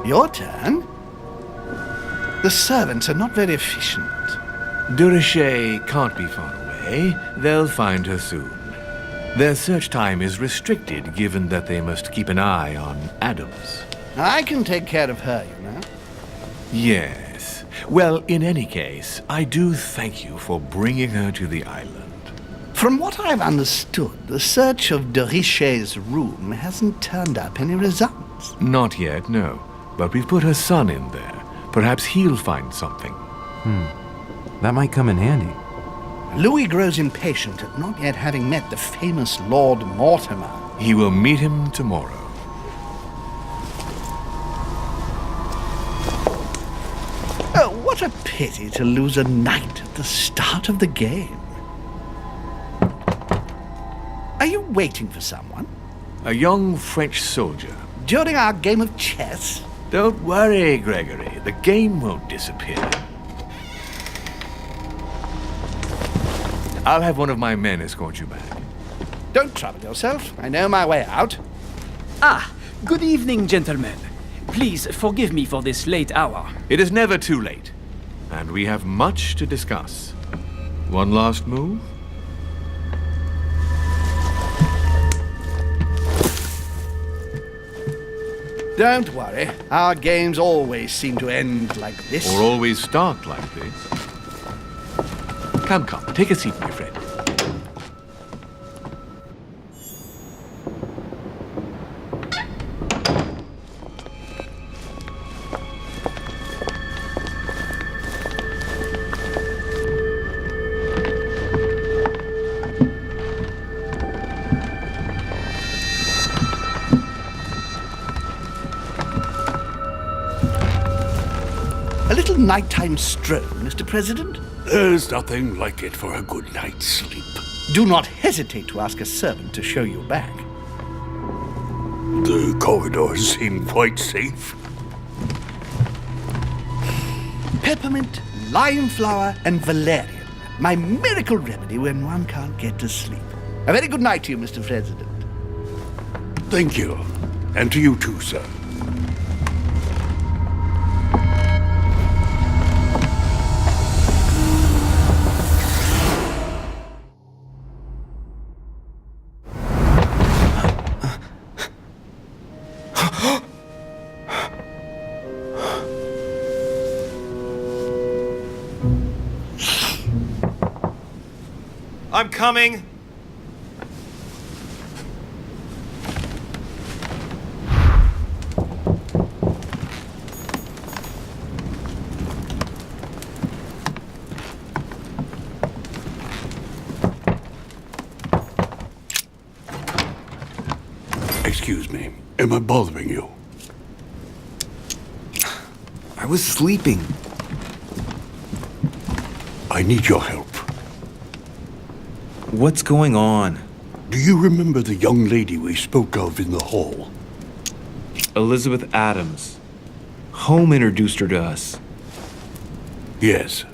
Your turn? The servants are not very efficient. Durocher can't be far away. They'll find her soon. Their search time is restricted, given that they must keep an eye on Adams. I can take care of her, you know. Yes. Well, in any case, I do thank you for bringing her to the island. From what I've understood, the search of Durocher's room hasn't turned up any results. Not yet, no. But we've put her son in there. Perhaps he'll find something. That might come in handy. Louis grows impatient at not yet having met the famous Lord Mortimer. He will meet him tomorrow. Oh, what a pity to lose a knight at the start of the game. Are you waiting for someone? A young French soldier. During our game of chess? Don't worry, Gregory. The game won't disappear. I'll have one of my men escort you back. Don't trouble yourself. I know my way out. Ah, good evening, gentlemen. Please forgive me for this late hour. It is never too late, and we have much to discuss. One last move? Don't worry. Our games always seem to end like this. Or always start like this. Come, take a seat, my friend. A little nighttime stroll, Mr. President? There's nothing like it for a good night's sleep. Do not hesitate to ask a servant to show you back. The corridors seem quite safe. peppermint, lime flower, and valerian. My miracle remedy when one can't get to sleep. A very good night to you, Mr. President. Thank you. And to you too, sir. I'm coming. Excuse me. Am I bothering you? I was sleeping. I need your help. What's going on? Do you remember the young lady we spoke of in the hall? Elizabeth Adams. Home introduced her to us. Yes.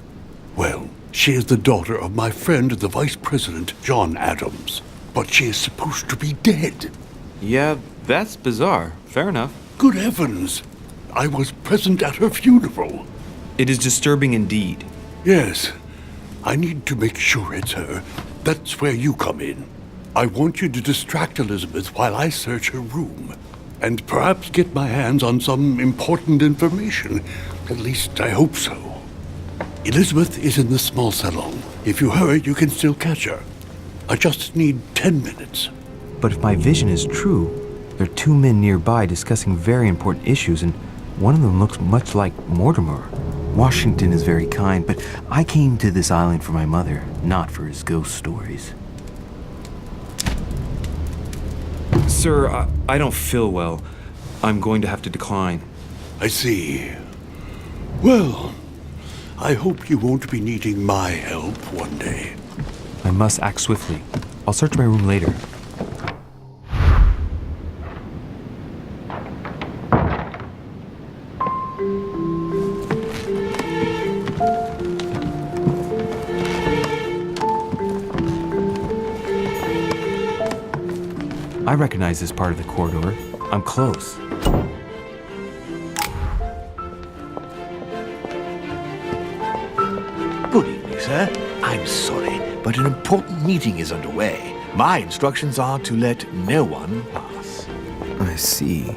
Well, she is the daughter of my friend, the Vice President, John Adams. But she is supposed to be dead. Yeah, that's bizarre. Fair enough. Good heavens! I was present at her funeral. It is disturbing indeed. Yes. I need to make sure it's her. That's where you come in. I want you to distract Elizabeth while I search her room. And perhaps get my hands on some important information. At least I hope so. Elizabeth is in the small salon. If you hurry, you can still catch her. I just need 10 minutes. But if my vision is true, there are two men nearby discussing very important issues, and one of them looks much like Mortimer. Washington is very kind, but I came to this island for my mother, not for his ghost stories. Sir, I don't feel well. I'm going to have to decline. I see. Well, I hope you won't be needing my help one day. I must act swiftly. I'll search my room later. I recognize this part of the corridor. I'm close. Good evening, sir. I'm sorry, but an important meeting is underway. My instructions are to let no one pass. I see.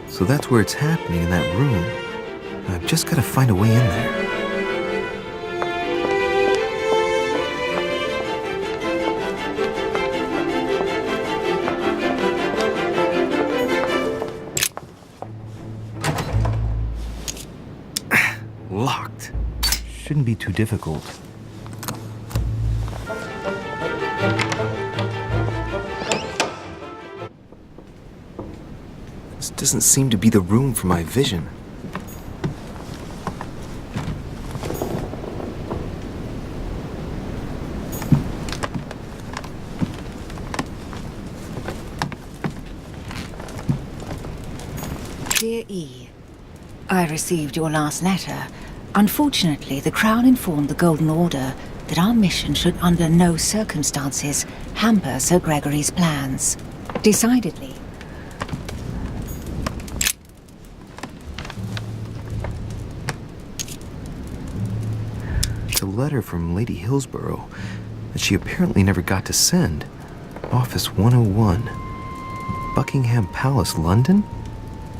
So that's where it's happening, in that room. I've just got to find a way in there. Locked. Shouldn't be too difficult. This doesn't seem to be the room for my vision. Dear E, I received your last letter. Unfortunately, the Crown informed the Golden Order that our mission should under no circumstances hamper Sir Gregory's plans. Decidedly. It's a letter from Lady Hillsborough that she apparently never got to send. Office 101. Buckingham Palace, London?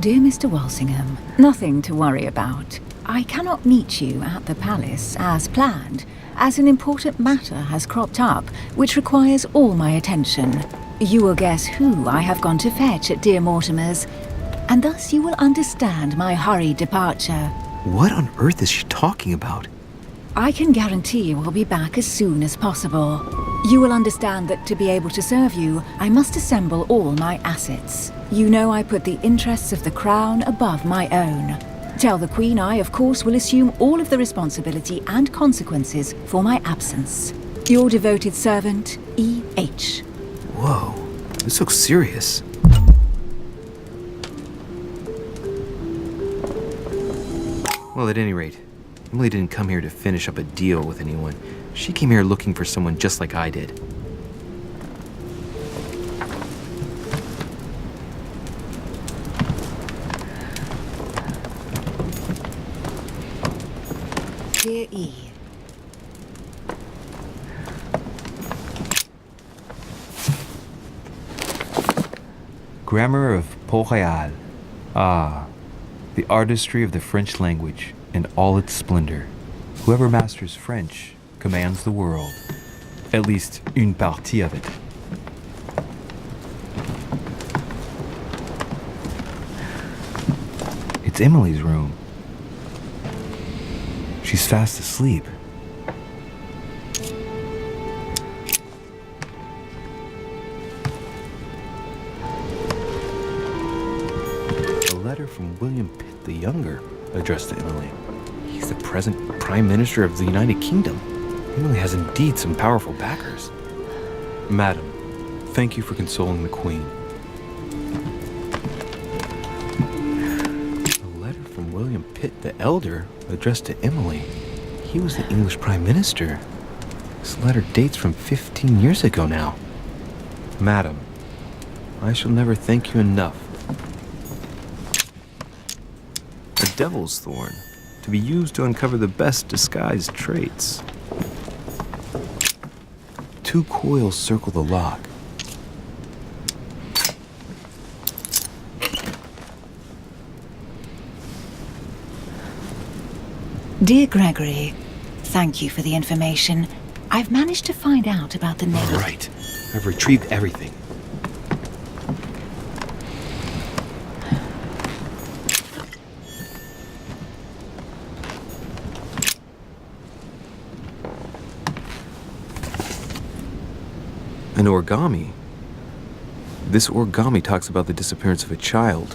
Dear Mr. Walsingham, nothing to worry about. I cannot meet you at the palace as planned, as an important matter has cropped up which requires all my attention. You will guess who I have gone to fetch at dear Mortimer's, and thus you will understand my hurried departure. What on earth is she talking about? I can guarantee you will be back as soon as possible. You will understand that to be able to serve you, I must assemble all my assets. You know I put the interests of the Crown above my own. Tell the Queen I, of course, will assume all of the responsibility and consequences for my absence. Your devoted servant, E.H. Whoa, this looks serious. Well, at any rate, Emily didn't come here to finish up a deal with anyone. She came here looking for someone just like I did. Dear E. Grammar of Port-Royal. Ah, the artistry of the French language in all its splendor. Whoever masters French commands the world. At least une partie of it. It's Emily's room. She's fast asleep. A letter from William Pitt the Younger addressed to Emily. He's the present Prime Minister of the United Kingdom. Emily has indeed some powerful backers. Madam, thank you for consoling the Queen. A letter from William Pitt the Elder addressed to Emily. He was the English Prime Minister. This letter dates from 15 years ago now. Madam, I shall never thank you enough. A devil's thorn, to be used to uncover the best disguised traits. 2 coils circle the lock. Dear Gregory, thank you for the information. I've managed to find out about the name. Right. I've retrieved everything. An origami? This origami talks about the disappearance of a child.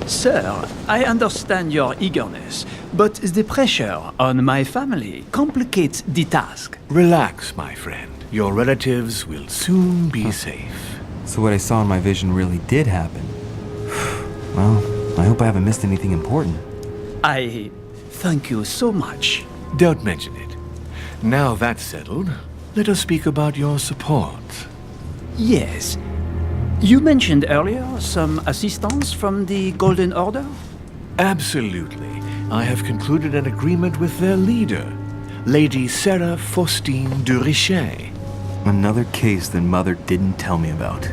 Sir, I understand your eagerness, but the pressure on my family complicates the task. Relax, my friend. Your relatives will soon be safe. So what I saw in my vision really did happen. Well, I hope I haven't missed anything important. I thank you so much. Don't mention it. Now that's settled, let us speak about your support. Yes. You mentioned earlier some assistance from the Golden Order? Absolutely. I have concluded an agreement with their leader, Lady Sarah Faustine de Richet. Another case that Mother didn't tell me about.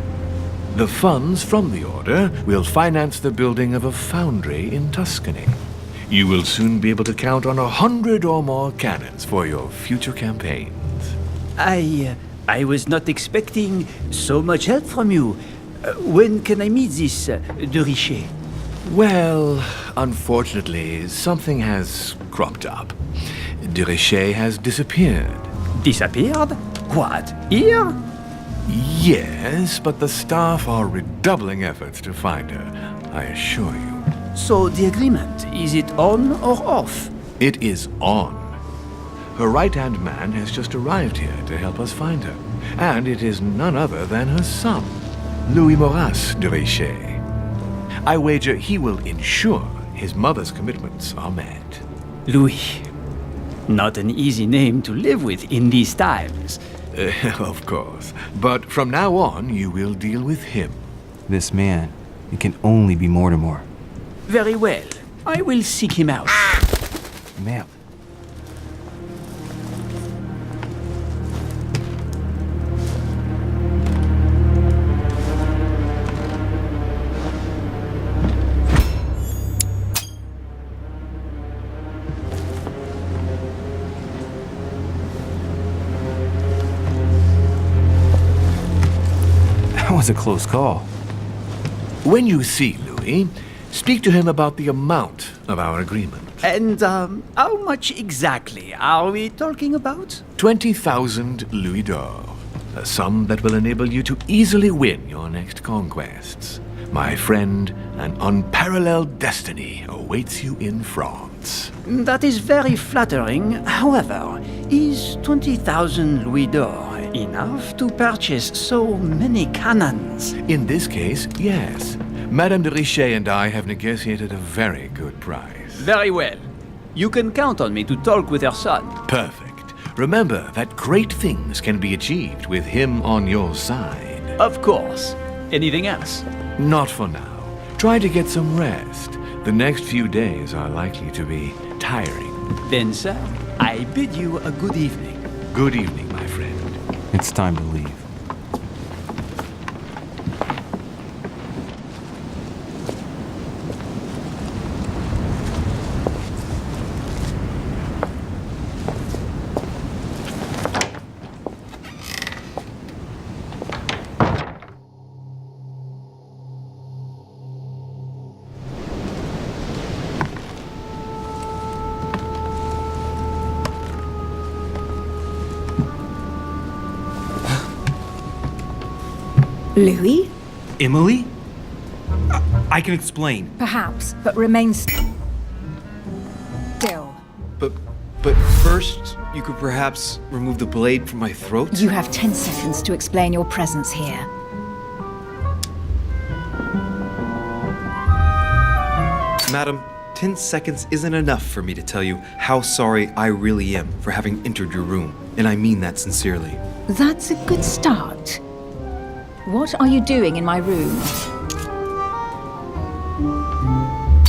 The funds from the order will finance the building of a foundry in Tuscany. You will soon be able to count on 100 or more cannons for your future campaigns. I was not expecting so much help from you. When can I meet this de Richet? Well, unfortunately, something has cropped up. De Richet has disappeared. Disappeared? What, here? Yes, but the staff are redoubling efforts to find her, I assure you. So the agreement, is it on or off? It is on. Her right-hand man has just arrived here to help us find her. And it is none other than her son, Louis Maurice de Richet. I wager he will ensure his mother's commitments are met. Louis. Not an easy name to live with in these times. Of course. But from now on, you will deal with him. This man, it can only be Mortimer. Very well. I will seek him out. Ma'am. That was a close call. When you see Louis, speak to him about the amount of our agreement. And how much exactly are we talking about? 20,000 louis d'or. A sum that will enable you to easily win your next conquests. My friend, an unparalleled destiny awaits you in France. That is very flattering. However, is 20,000 louis d'or enough to purchase so many cannons? In this case, yes. Madame de Richet and I have negotiated a very good price. Very well. You can count on me to talk with her son. Perfect. Remember that great things can be achieved with him on your side. Of course. Anything else? Not for now. Try to get some rest. The next few days are likely to be tiring. Then, sir, I bid you a good evening. Good evening, my friend. It's time to leave. Louis? Emily? I can explain. Perhaps, but remain still. But first, you could perhaps remove the blade from my throat? You have 10 seconds to explain your presence here. Madam, 10 seconds isn't enough for me to tell you how sorry I really am for having entered your room, and I mean that sincerely. That's a good start. What are you doing in my room?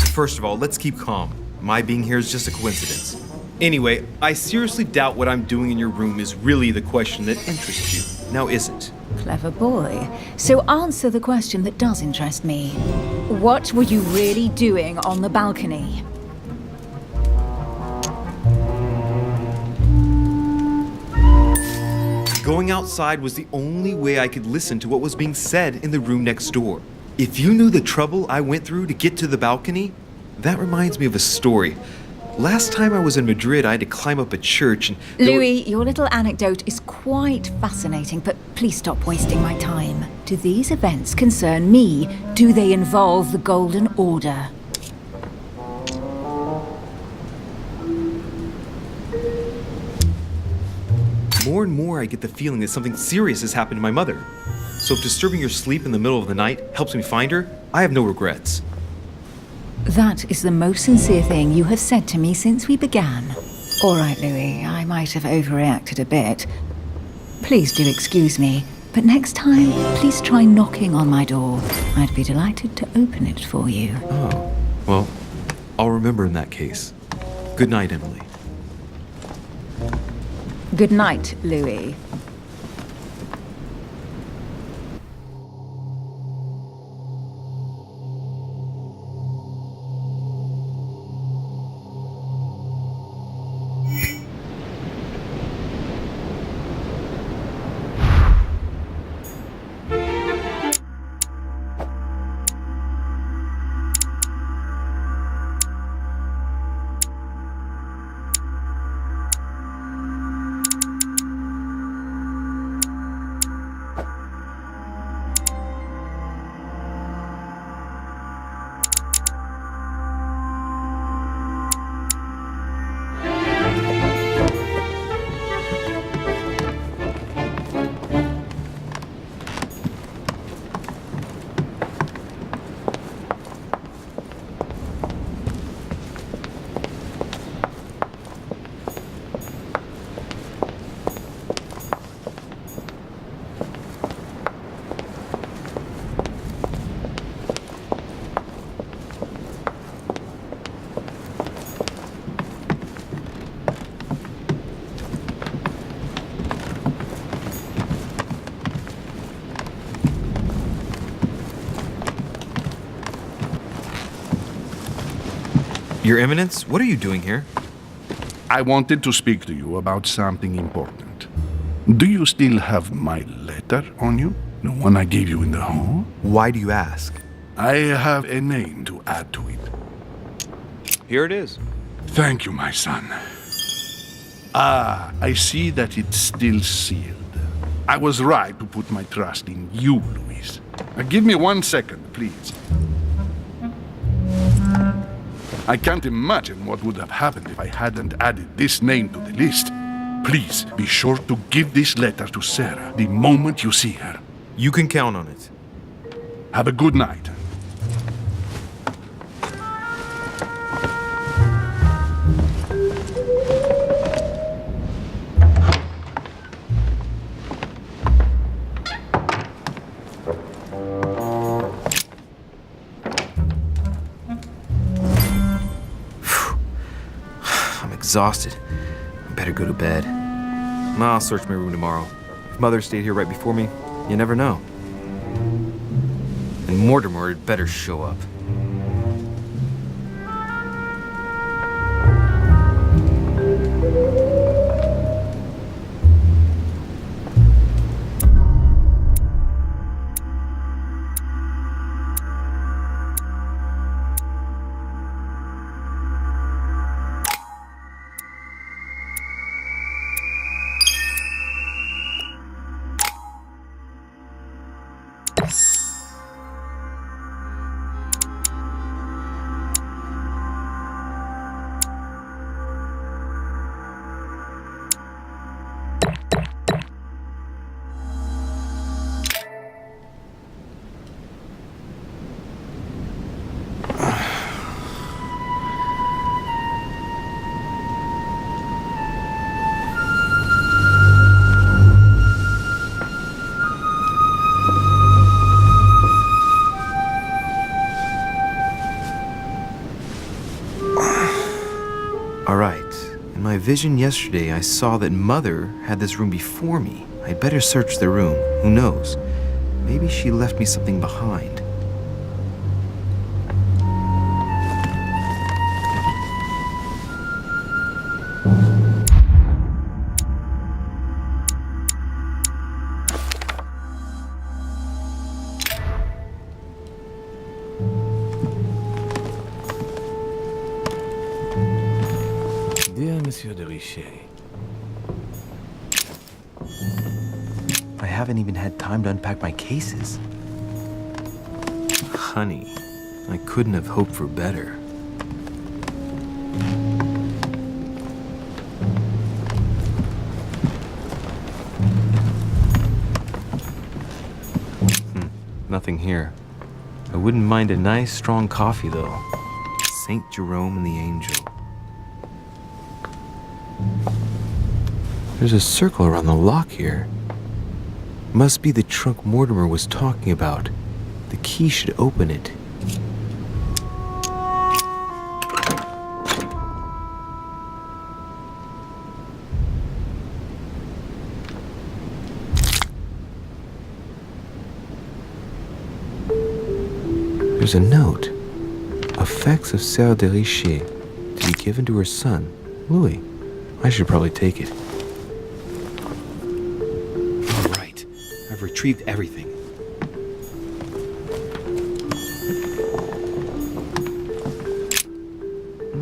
First of all, let's keep calm. My being here is just a coincidence. Anyway, I seriously doubt what I'm doing in your room is really the question that interests you. Now, is it? Clever boy. So answer the question that does interest me. What were you really doing on the balcony? Going outside was the only way I could listen to what was being said in the room next door. If you knew the trouble I went through to get to the balcony, that reminds me of a story. Last time I was in Madrid, I had to climb up a church and... Louis, your little anecdote is quite fascinating, but please stop wasting my time. Do these events concern me? Do they involve the Golden Order? More and more I get the feeling that something serious has happened to my mother. So if disturbing your sleep in the middle of the night helps me find her, I have no regrets. That is the most sincere thing you have said to me since we began. All right, Louis, I might have overreacted a bit. Please do excuse me, but next time, please try knocking on my door. I'd be delighted to open it for you. Oh, well, I'll remember in that case. Good night, Emily. Good night, Louis. Your Eminence, what are you doing here? I wanted to speak to you about something important. Do you still have my letter on you? The one I gave you in the hall? Why do you ask? I have a name to add to it. Here it is. Thank you, my son. Ah, I see that it's still sealed. I was right to put my trust in you, Louis. Give me 1 second, please. I can't imagine what would have happened if I hadn't added this name to the list. Please, be sure to give this letter to Sarah the moment you see her. You can count on it. Have a good night. Exhausted. I better go to bed. I'll search my room tomorrow. If Mother stayed here right before me, you never know. And Mortimer had better show up. In my vision yesterday, I saw that Mother had this room before me. I'd better search the room. Who knows? Maybe she left me something behind. Dear Monsieur de Richet, I haven't even had time to unpack my cases. Honey, I couldn't have hoped for better. Nothing here. I wouldn't mind a nice, strong coffee, though. St. Jerome and the Angel. There's a circle around the lock here. Must be the trunk Mortimer was talking about. The key should open it. There's a note. Effects of Sarah de Richet to be given to her son, Louis. I should probably take it. All right. I've retrieved everything.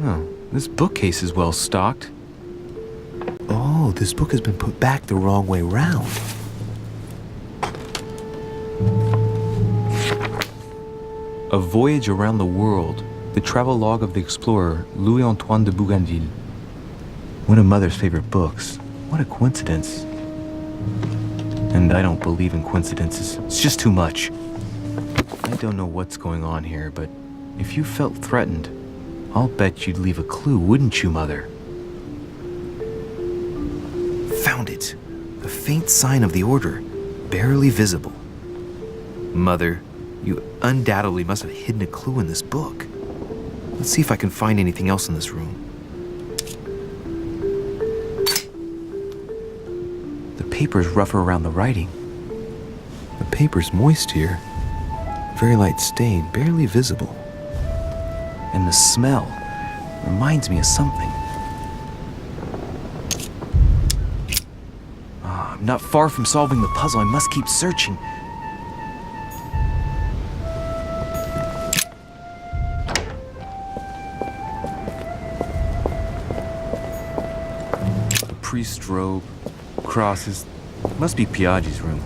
Oh, this bookcase is well stocked. Oh, this book has been put back the wrong way round. A Voyage Around the World, the travel log of the explorer Louis-Antoine de Bougainville. One of Mother's favorite books. What a coincidence. And I don't believe in coincidences. It's just too much. I don't know what's going on here, but if you felt threatened, I'll bet you'd leave a clue, wouldn't you, Mother? Found it. A faint sign of the order, barely visible. Mother, you undoubtedly must have hidden a clue in this book. Let's see if I can find anything else in this room. The paper's rougher around the writing. The paper's moist here. Very light stain, barely visible. And the smell reminds me of something. I'm not far from solving the puzzle. I must keep searching. Priest's robe, crosses. Must be Piaggi's room.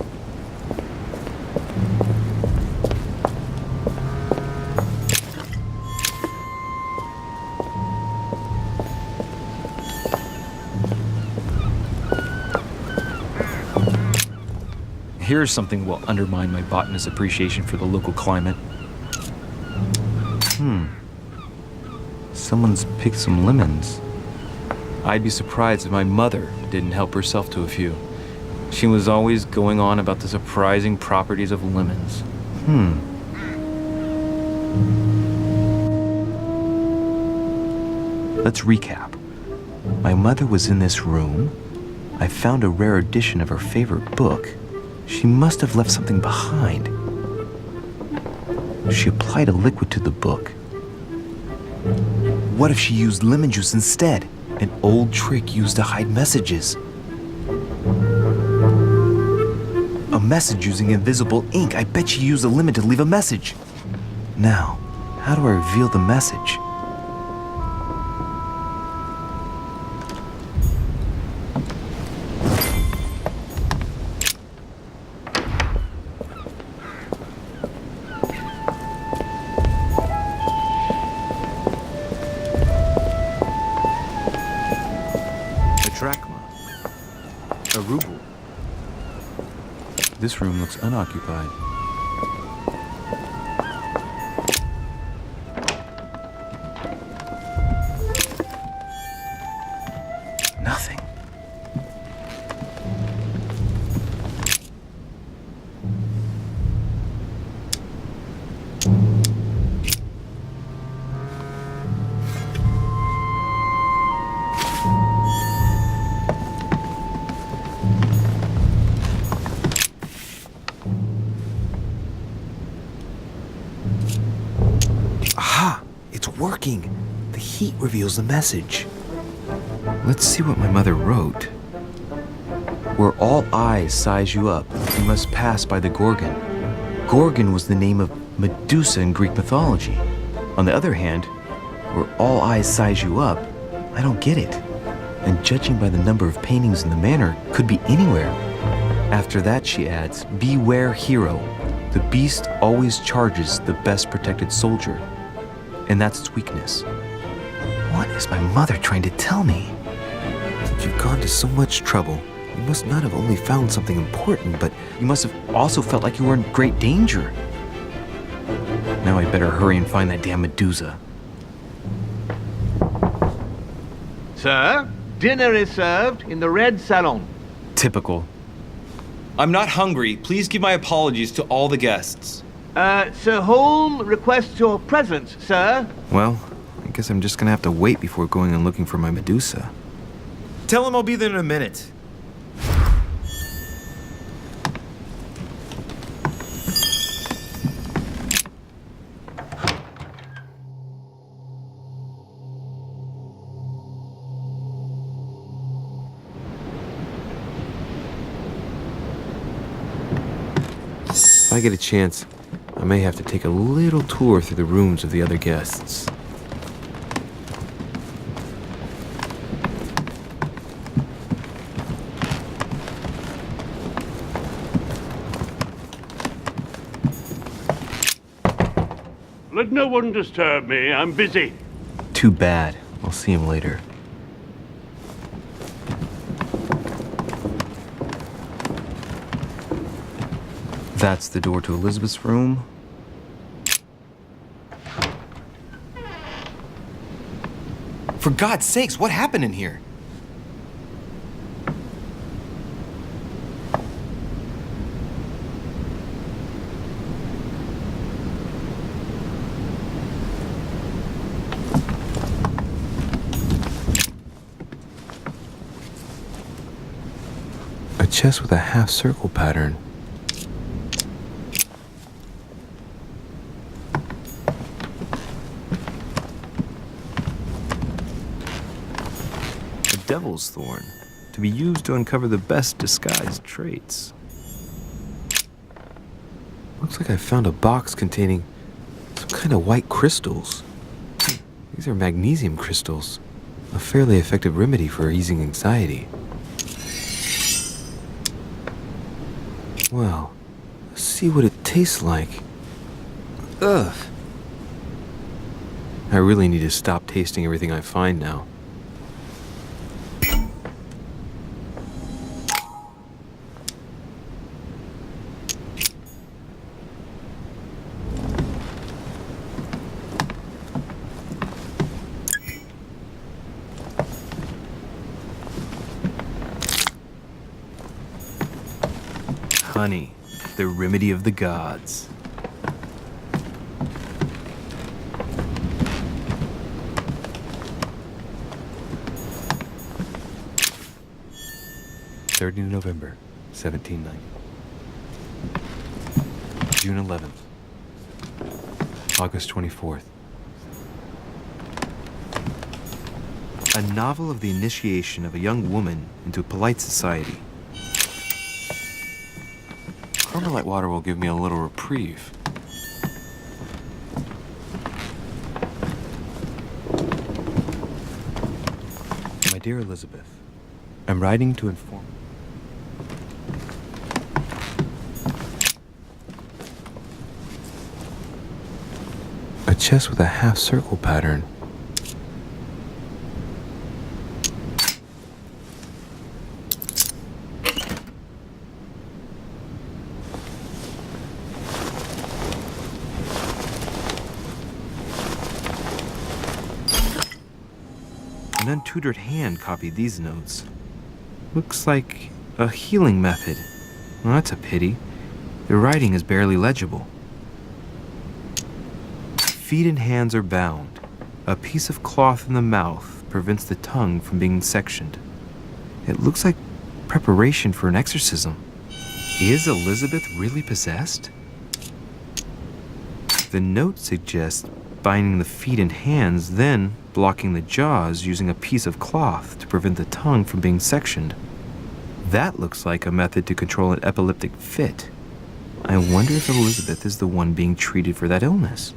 Here's something will undermine my botanist's appreciation for the local climate. Someone's picked some lemons. I'd be surprised if my mother didn't help herself to a few. She was always going on about the surprising properties of lemons. Let's recap. My mother was in this room. I found a rare edition of her favorite book. She must have left something behind. She applied a liquid to the book. What if she used lemon juice instead? An old trick used to hide messages. A message using invisible ink. I bet she used a lemon to leave a message. Now, how do I reveal the message? A ruble. This room looks unoccupied. Nothing. Working. The heat reveals the message. Let's see what my mother wrote. Where all eyes size you up, you must pass by the Gorgon. Gorgon was the name of Medusa in Greek mythology. On the other hand, where all eyes size you up, I don't get it. And judging by the number of paintings in the manor, could be anywhere. After that, she adds, beware hero. The beast always charges the best protected soldier. And that's its weakness. What is my mother trying to tell me? You've gone to so much trouble. You must not have only found something important, but you must have also felt like you were in great danger. Now I'd better hurry and find that damn Medusa. Sir, dinner is served in the red salon. Typical. I'm not hungry. Please give my apologies to all the guests. Sir Holm requests your presence, sir. Well, I guess I'm just gonna have to wait before going and looking for my Medusa. Tell him I'll be there in a minute. If I get a chance, I may have to take a little tour through the rooms of the other guests. Let no one disturb me. I'm busy. Too bad. I'll see him later. That's the door to Elizabeth's room. For God's sakes, what happened in here? A chest with a half-circle pattern. Devil's thorn, to be used to uncover the best disguised traits. Looks like I found a box containing some kind of white crystals. These are magnesium crystals, a fairly effective remedy for easing anxiety. Well, let's see what it tastes like. Ugh. I really need to stop tasting everything I find now. Honey, the remedy of the gods. November, 1790. June 11th. August 24th. A novel of the initiation of a young woman into polite society. Carmelite water will give me a little reprieve. My dear Elizabeth, I'm writing to inform. A chest with a half-circle pattern. An untutored hand copied these notes. Looks like a healing method. Well, that's a pity. The writing is barely legible. Feet and hands are bound. A piece of cloth in the mouth prevents the tongue from being sectioned. It looks like preparation for an exorcism. Is Elizabeth really possessed? The note suggests binding the feet and hands, then blocking the jaws using a piece of cloth to prevent the tongue from being sectioned. That looks like a method to control an epileptic fit. I wonder if Elizabeth is the one being treated for that illness.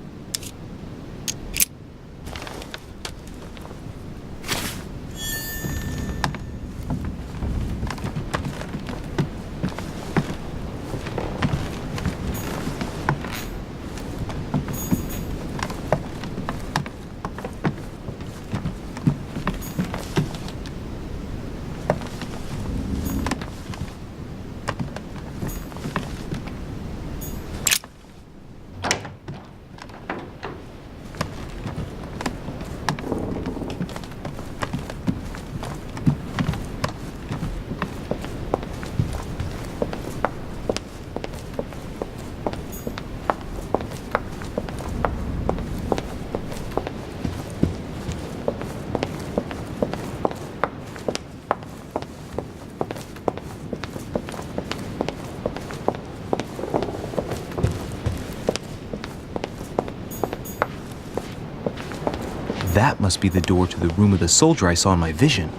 That must be the door to the room of the soldier I saw in my vision.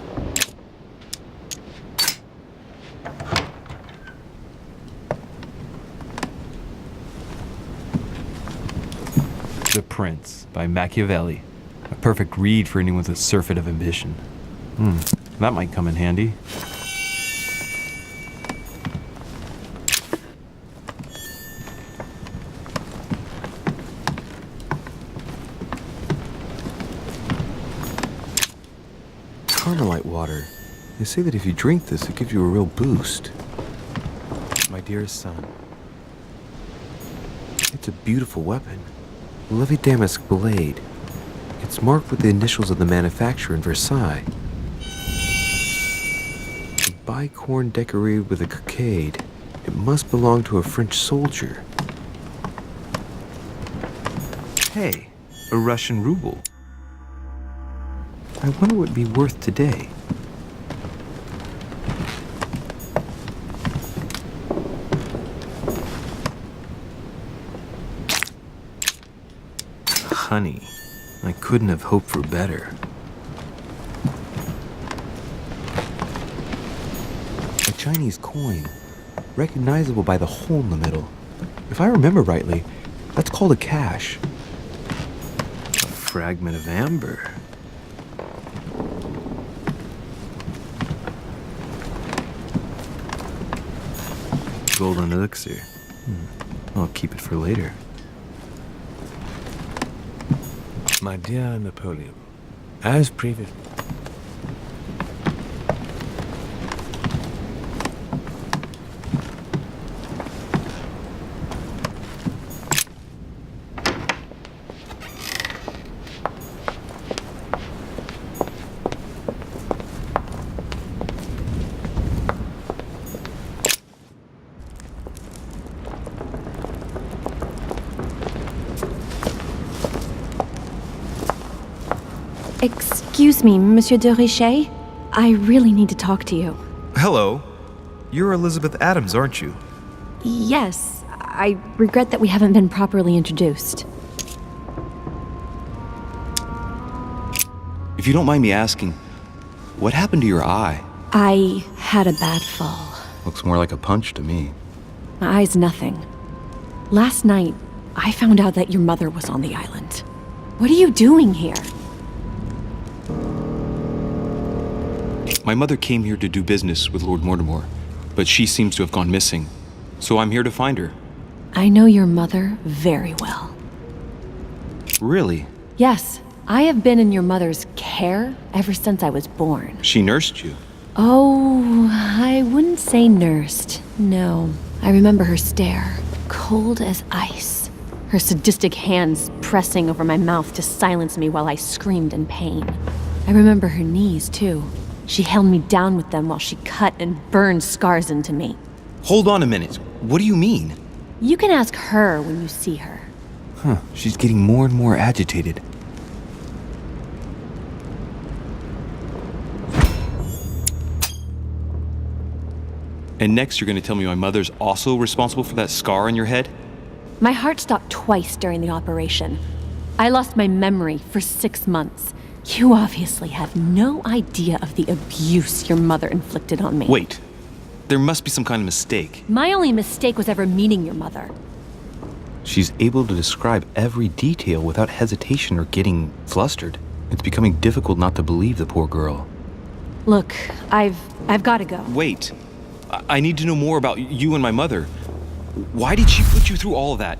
The Prince by Machiavelli. A perfect read for anyone with a surfeit of ambition. That might come in handy. Carmelite water. They say that if you drink this, it gives you a real boost. My dearest son. It's a beautiful weapon. A lovely damask blade. It's marked with the initials of the manufacturer in Versailles. A bicorn decorated with a cockade. It must belong to a French soldier. Hey, a Russian ruble. I wonder what it'd be worth today. Honey, I couldn't have hoped for better. A Chinese coin, recognizable by the hole in the middle. If I remember rightly, that's called a cash. A fragment of amber. Golden elixir. I'll keep it for later. My dear Napoleon, as previous... Excuse me, Monsieur de Richet? I really need to talk to you. Hello. You're Elizabeth Adams, aren't you? Yes, I regret that we haven't been properly introduced. If you don't mind me asking, what happened to your eye? I had a bad fall. Looks more like a punch to me. My eye's nothing. Last night, I found out that your mother was on the island. What are you doing here? My mother came here to do business with Lord Mortimer, but she seems to have gone missing. So I'm here to find her. I know your mother very well. Really? Yes, I have been in your mother's care ever since I was born. She nursed you? Oh, I wouldn't say nursed. No. I remember her stare, cold as ice. Her sadistic hands pressing over my mouth to silence me while I screamed in pain. I remember her knees, too. She held me down with them while she cut and burned scars into me. Hold on a minute. What do you mean? You can ask her when you see her. Huh, she's getting more and more agitated. And next you're going to tell me my mother's also responsible for that scar on your head? My heart stopped twice during the operation. I lost my memory for 6 months. You obviously have no idea of the abuse your mother inflicted on me. Wait. There must be some kind of mistake. My only mistake was ever meeting your mother. She's able to describe every detail without hesitation or getting flustered. It's becoming difficult not to believe the poor girl. Look, I've got to go. Wait. I need to know more about you and my mother. Why did she put you through all of that?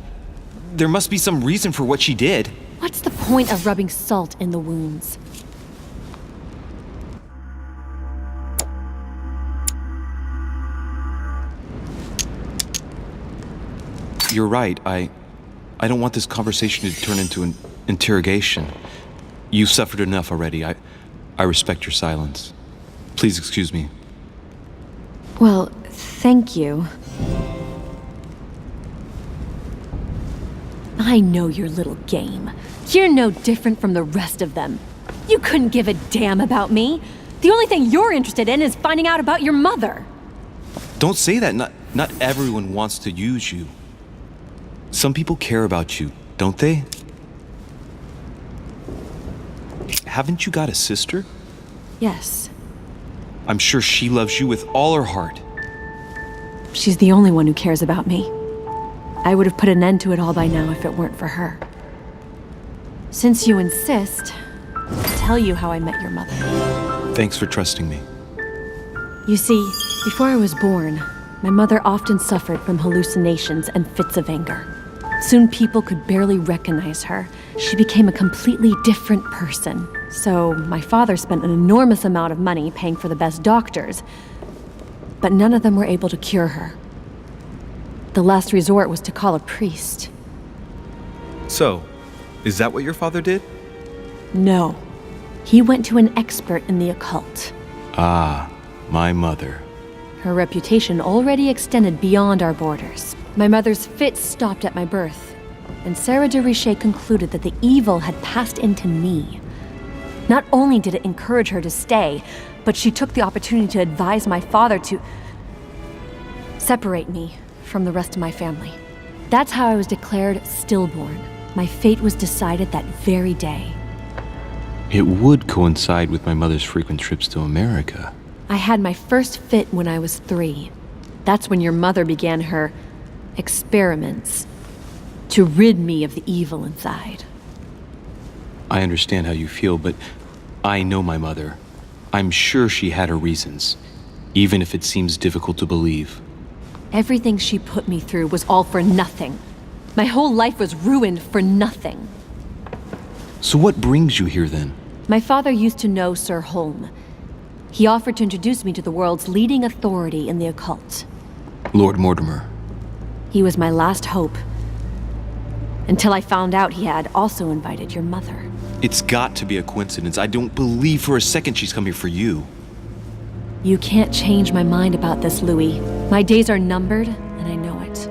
There must be some reason for what she did. What's the point of rubbing salt in the wounds? You're right. I don't want this conversation to turn into an interrogation. You've suffered enough already. I respect your silence. Please excuse me. Well, thank you. I know your little game. You're no different from the rest of them. You couldn't give a damn about me. The only thing you're interested in is finding out about your mother. Don't say that. Not everyone wants to use you. Some people care about you, don't they? Haven't you got a sister? Yes. I'm sure she loves you with all her heart. She's the only one who cares about me. I would have put an end to it all by now if it weren't for her. Since you insist, I'll tell you how I met your mother. Thanks for trusting me. You see, before I was born, my mother often suffered from hallucinations and fits of anger. Soon people could barely recognize her. She became a completely different person. So my father spent an enormous amount of money paying for the best doctors, but none of them were able to cure her. The last resort was to call a priest. So, is that what your father did? No. He went to an expert in the occult. Ah, my mother. Her reputation already extended beyond our borders. My mother's fits stopped at my birth, and Sarah de Richet concluded that the evil had passed into me. Not only did it encourage her to stay, but she took the opportunity to advise my father to separate me from the rest of my family. That's how I was declared stillborn. My fate was decided that very day. It would coincide with my mother's frequent trips to America. I had my first fit when I was 3. That's when your mother began her experiments to rid me of the evil inside. I understand how you feel, but I know my mother. I'm sure she had her reasons, even if it seems difficult to believe. Everything she put me through was all for nothing. My whole life was ruined for nothing. So what brings you here then? My father used to know Sir Holm. He offered to introduce me to the world's leading authority in the occult. Lord Mortimer. He was my last hope. Until I found out he had also invited your mother. It's got to be a coincidence. I don't believe for a second she's come here for you. You can't change my mind about this, Louis. My days are numbered, and I know it.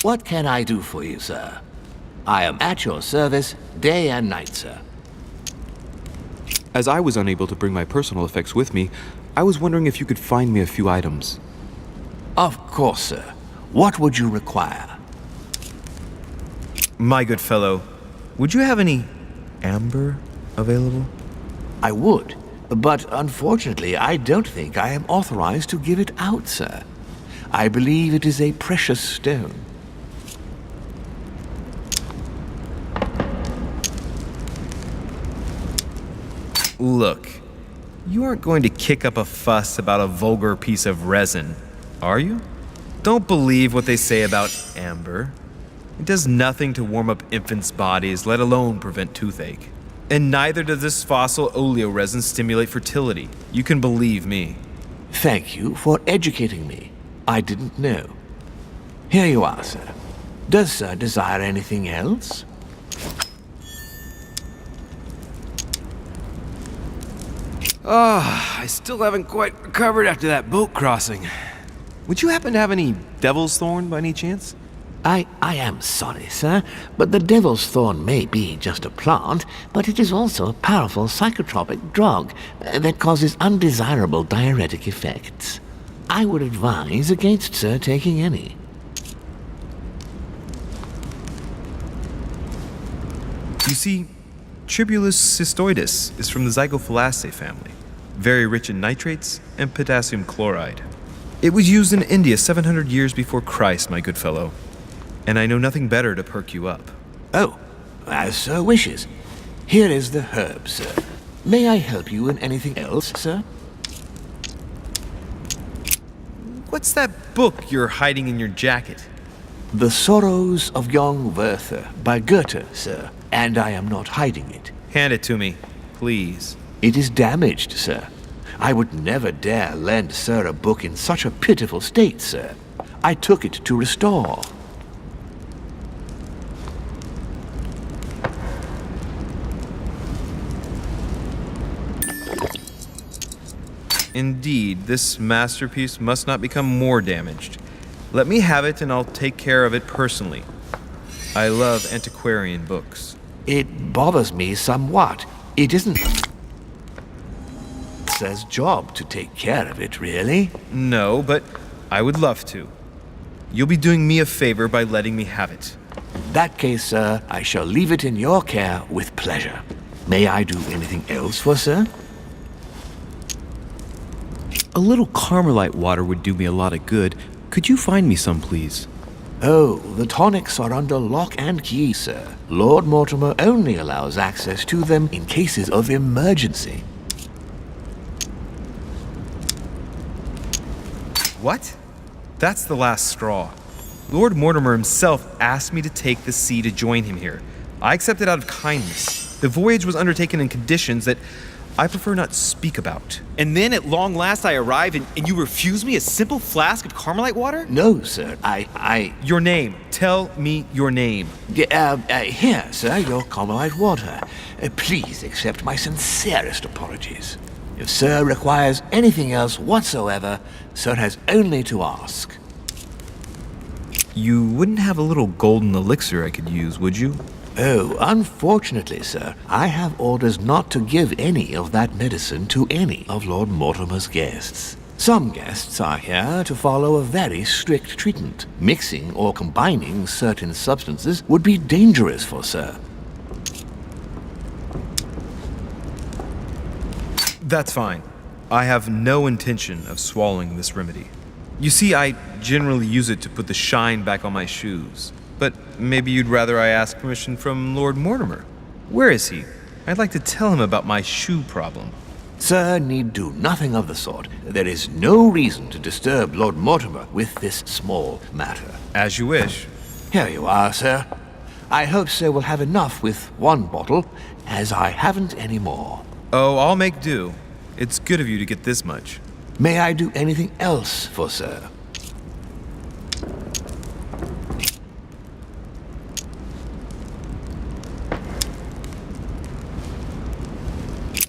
What can I do for you, sir? I am at your service day and night, sir. As I was unable to bring my personal effects with me, I was wondering if you could find me a few items. Of course, sir. What would you require? My good fellow, would you have any amber available? I would, but unfortunately I don't think I am authorized to give it out, sir. I believe it is a precious stone. Look, you aren't going to kick up a fuss about a vulgar piece of resin, are you? Don't believe what they say about amber. It does nothing to warm up infants' bodies, let alone prevent toothache. And neither does this fossil oleoresin stimulate fertility. You can believe me. Thank you for educating me. I didn't know. Here you are, sir. Does sir desire anything else? I still haven't quite recovered after that boat crossing. Would you happen to have any devil's thorn by any chance? I am sorry, sir, but the devil's thorn may be just a plant, but it is also a powerful psychotropic drug that causes undesirable diuretic effects. I would advise against sir taking any. You see, Tribulus cystoides is from the Zygophalaceae family, very rich in nitrates and potassium chloride. It was used in India 700 years before Christ, my good fellow, and I know nothing better to perk you up. Oh, as sir wishes. Here is the herb, sir. May I help you in anything else, sir? What's that book you're hiding in your jacket? The Sorrows of Young Werther by Goethe, sir, and I am not hiding it. Hand it to me, please. It is damaged, sir. I would never dare lend sir a book in such a pitiful state, sir. I took it to restore. Indeed, this masterpiece must not become more damaged. Let me have it and I'll take care of it personally. I love antiquarian books. It bothers me somewhat. It isn't sir's job to take care of it, really. No, but I would love to. You'll be doing me a favor by letting me have it. In that case, sir, I shall leave it in your care with pleasure. May I do anything else for sir? A little Carmelite water would do me a lot of good. Could you find me some, please? Oh, the tonics are under lock and key, sir. Lord Mortimer only allows access to them in cases of emergency. What? That's the last straw. Lord Mortimer himself asked me to take the sea to join him here. I accepted out of kindness. The voyage was undertaken in conditions that I prefer not speak about. And then at long last I arrive and you refuse me a simple flask of Carmelite water? No, sir. Your name. Tell me your name. Here, sir, your Carmelite water. Please accept my sincerest apologies. If sir requires anything else whatsoever, sir has only to ask. You wouldn't have a little golden elixir I could use, would you? Oh, unfortunately, sir, I have orders not to give any of that medicine to any of Lord Mortimer's guests. Some guests are here to follow a very strict treatment. Mixing or combining certain substances would be dangerous for sir. That's fine. I have no intention of swallowing this remedy. You see, I generally use it to put the shine back on my shoes. But maybe you'd rather I ask permission from Lord Mortimer. Where is he? I'd like to tell him about my shoe problem. Sir need do nothing of the sort. There is no reason to disturb Lord Mortimer with this small matter. As you wish. Here you are, sir. I hope sir will have enough with one bottle, as I haven't any more. Oh, I'll make do. It's good of you to get this much. May I do anything else for sir?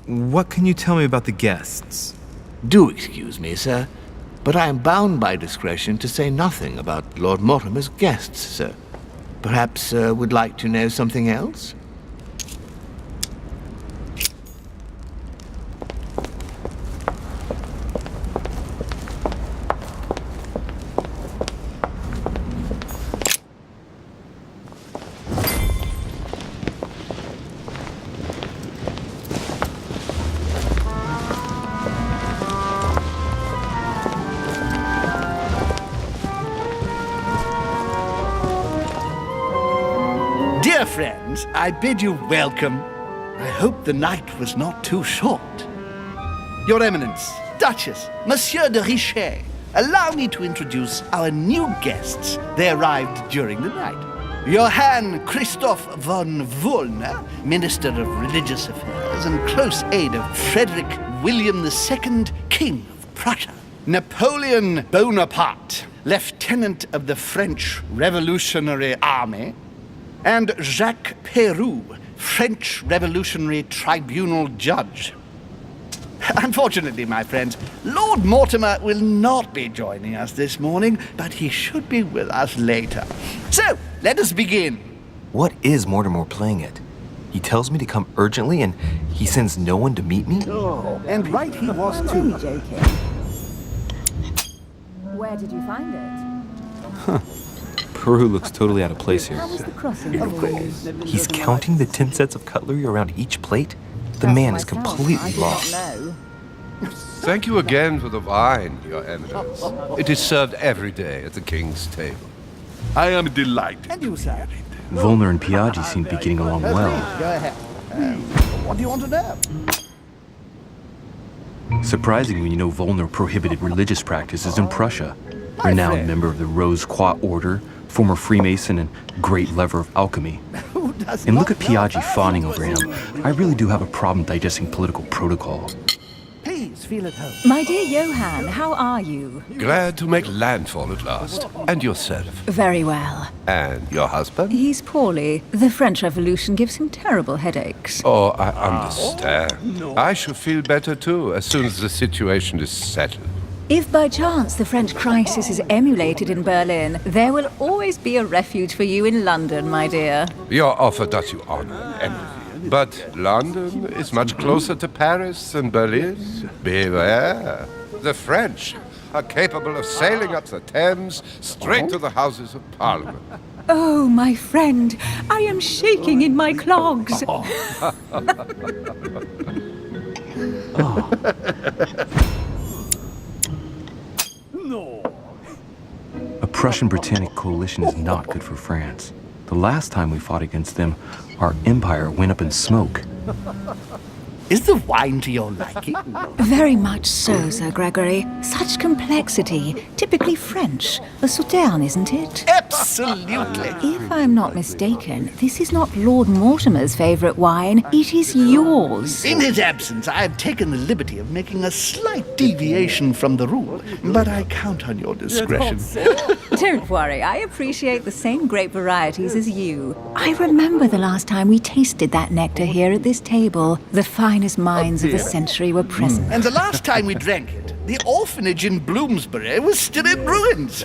What can you tell me about the guests? Do excuse me, sir, but I am bound by discretion to say nothing about Lord Mortimer's guests, sir. Perhaps sir would like to know something else? Dear friends, I bid you welcome. I hope the night was not too short. Your Eminence, Duchess, Monsieur de Richet, allow me to introduce our new guests. They arrived during the night. Johann Christoph von Wollner, Minister of Religious Affairs and close aide of Frederick William II, King of Prussia. Napoleon Bonaparte, Lieutenant of the French Revolutionary Army. And Jacques Peroux, French Revolutionary Tribunal Judge. Unfortunately, my friends, Lord Mortimer will not be joining us this morning, but he should be with us later. So, let us begin. What is Mortimer playing at? He tells me to come urgently and he sends no one to meet me? Oh, and right he was too. Joking. Where did you find it? Huh. Peru looks totally out of place here. How was the crossing? Of course. He's counting the 10 sets of cutlery around each plate? The man is completely lost. Thank you again for the wine, Your Eminence. It is served every day at the king's table. I am delighted. And you, sir? Volner and Piaggi seem to be getting along well. Go ahead. What do you want to know? Surprising when you know Volner prohibited religious practices in Prussia. Renowned member of the Rose Croix Order, former Freemason, and great lover of alchemy. And look at Piaggi fawning over him. I really do have a problem digesting political protocol. Please feel at home. My dear Johann, how are you? Glad to make landfall at last. And yourself? Very well. And your husband? He's poorly. The French Revolution gives him terrible headaches. Oh, I understand. I shall feel better too, as soon as the situation is settled. If by chance the French crisis is emulated in Berlin, there will always be a refuge for you in London, my dear. Your offer does you honor and envy. But London is much closer to Paris than Berlin. Beware. The French are capable of sailing up the Thames straight to the Houses of Parliament. Oh, my friend, I am shaking in my clogs. A Prussian-Britannic coalition is not good for France. The last time we fought against them, our empire went up in smoke. Is the wine to your liking? Very much so, Sir Gregory. Such complexity. Typically French. A Sauterne, isn't it? Absolutely. If I'm not mistaken, this is not Lord Mortimer's favourite wine. It is yours. In his absence, I have taken the liberty of making a slight deviation from the rule, but I count on your discretion. Don't worry, I appreciate the same grape varieties as you. I remember the last time we tasted that nectar here at this table. The finest minds of the century were present. And the last time we drank it, the orphanage in Bloomsbury was still in ruins.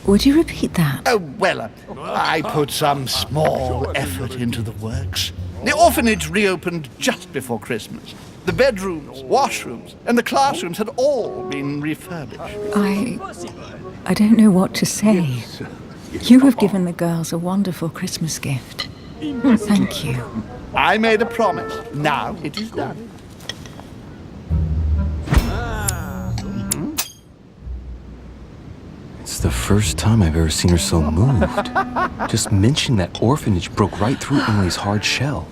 Would you repeat that? Oh, well, I put some small effort into the works. The orphanage reopened just before Christmas. The bedrooms, washrooms, and the classrooms had all been refurbished. I don't know what to say. You have given the girls a wonderful Christmas gift. Thank you. I made a promise. Now it is done. It's the first time I've ever seen her so moved. Just mentioning that orphanage broke right through Emily's hard shell.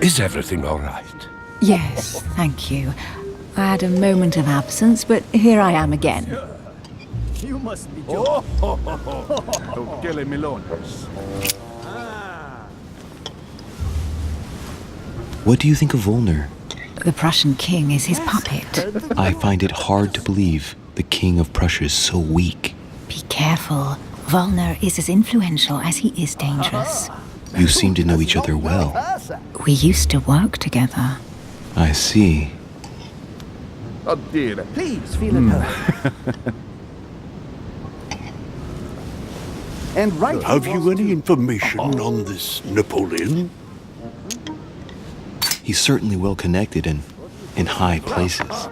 Is everything all right? Yes, thank you. I had a moment of absence, but here I am again. You must be joking. What do you think of Volner? The Prussian king is his puppet. I find it hard to believe the king of Prussia is so weak. Be careful. Volner is as influential as he is dangerous. You seem to know each other well. We used to work together. I see. Please feel at home. And right. Have you any information on this Napoleon? He's certainly well connected and in high places.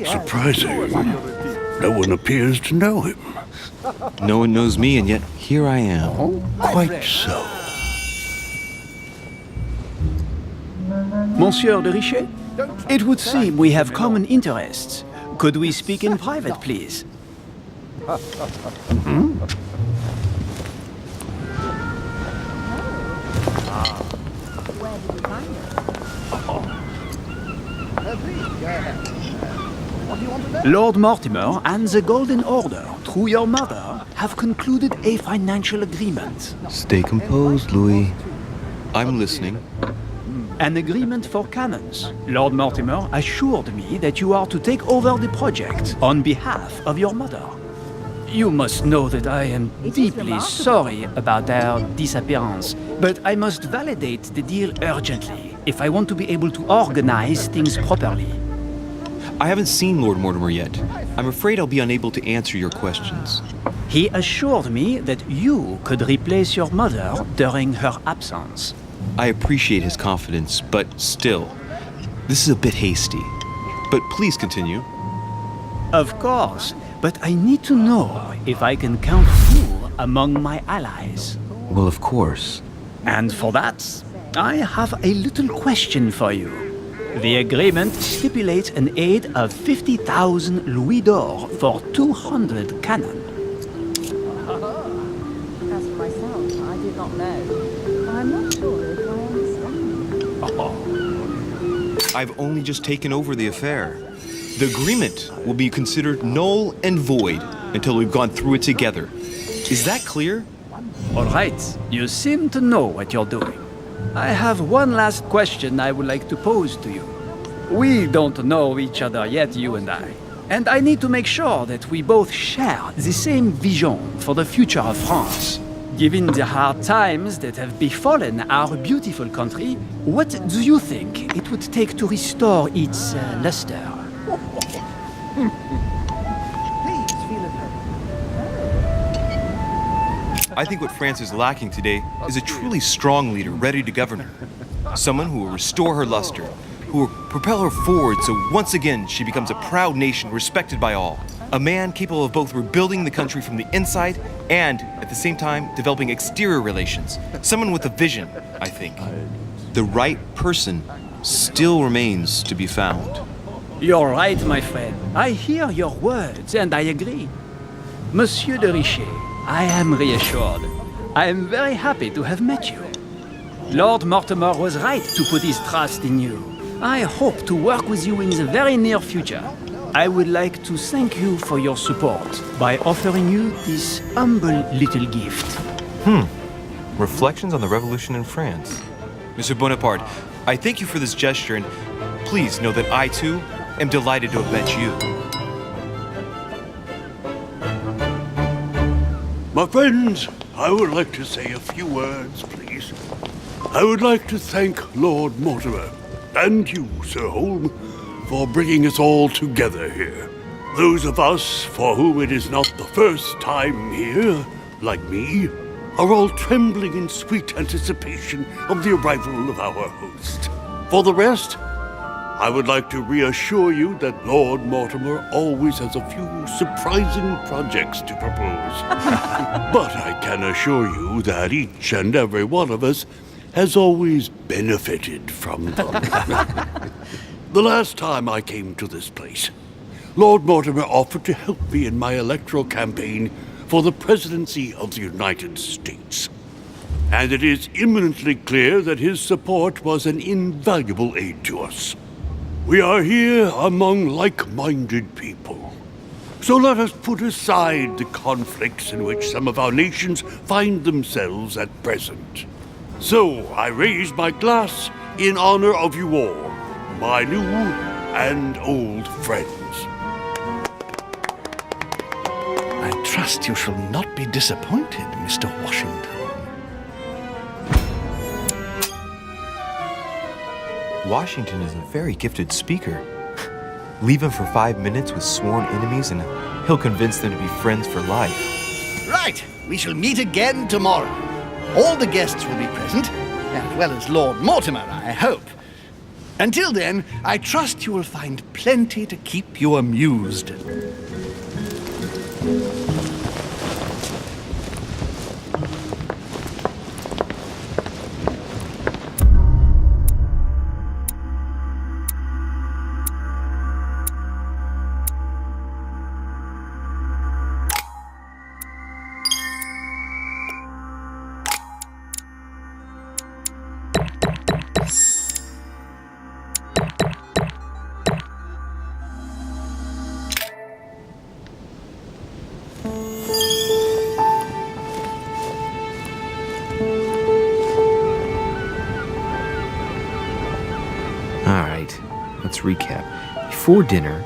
Surprising. No one appears to know him. No one knows me, and yet here I am. Quite so. Monsieur de Richet, it would seem we have common interests. Could we speak in private, please? Lord Mortimer and the Golden Order, through your mother, have concluded a financial agreement. Stay composed, Louis. I'm listening. An agreement for cannons. Lord Mortimer assured me that you are to take over the project on behalf of your mother. You must know that I am deeply sorry about their disappearance, but I must validate the deal urgently if I want to be able to organize things properly. I haven't seen Lord Mortimer yet. I'm afraid I'll be unable to answer your questions. He assured me that you could replace your mother during her absence. I appreciate his confidence, but still, this is a bit hasty. But please continue. Of course, but I need to know if I can count you among my allies. Well, of course. And for that, I have a little question for you. The agreement stipulates an aid of 50,000 louis d'or for 200 cannon. As for myself, I did not know. I'm not sure if I understand. I've only just taken over the affair. The agreement will be considered null and void until we've gone through it together. Is that clear? All right, you seem to know what you're doing. I have one last question I would like to pose to you. We don't know each other yet, you and I. And I need to make sure that we both share the same vision for the future of France. Given the hard times that have befallen our beautiful country, what do you think it would take to restore its luster? I think what France is lacking today is a truly strong leader ready to govern her. Someone who will restore her luster, who will propel her forward so once again she becomes a proud nation respected by all. A man capable of both rebuilding the country from the inside and, at the same time, developing exterior relations. Someone with a vision, I think. The right person still remains to be found. You're right, my friend. I hear your words and I agree. Monsieur de Richet, I am reassured. I am very happy to have met you. Lord Mortimer was right to put his trust in you. I hope to work with you in the very near future. I would like to thank you for your support by offering you this humble little gift. Reflections on the Revolution in France. Monsieur Bonaparte, I thank you for this gesture, and please know that I, too, am delighted to have met you. My friends, I would like to say a few words, please. I would like to thank Lord Mortimer and you, Sir Holm, for bringing us all together here. Those of us for whom it is not the first time here, like me, are all trembling in sweet anticipation of the arrival of our host. For the rest, I would like to reassure you that Lord Mortimer always has a few surprising projects to propose. But I can assure you that each and every one of us has always benefited from them. The last time I came to this place, Lord Mortimer offered to help me in my electoral campaign for the presidency of the United States. And it is imminently clear that his support was an invaluable aid to us. We are here among like-minded people. So let us put aside the conflicts in which some of our nations find themselves at present. So I raise my glass in honor of you all, my new and old friends. I trust you shall not be disappointed, Mr. Washington. Washington is a very gifted speaker. Leave him for 5 minutes with sworn enemies and he'll convince them to be friends for life. Right, we shall meet again tomorrow. All the guests will be present, as well as Lord Mortimer, I hope. Until then, I trust you will find plenty to keep you amused. Let's recap. Before dinner,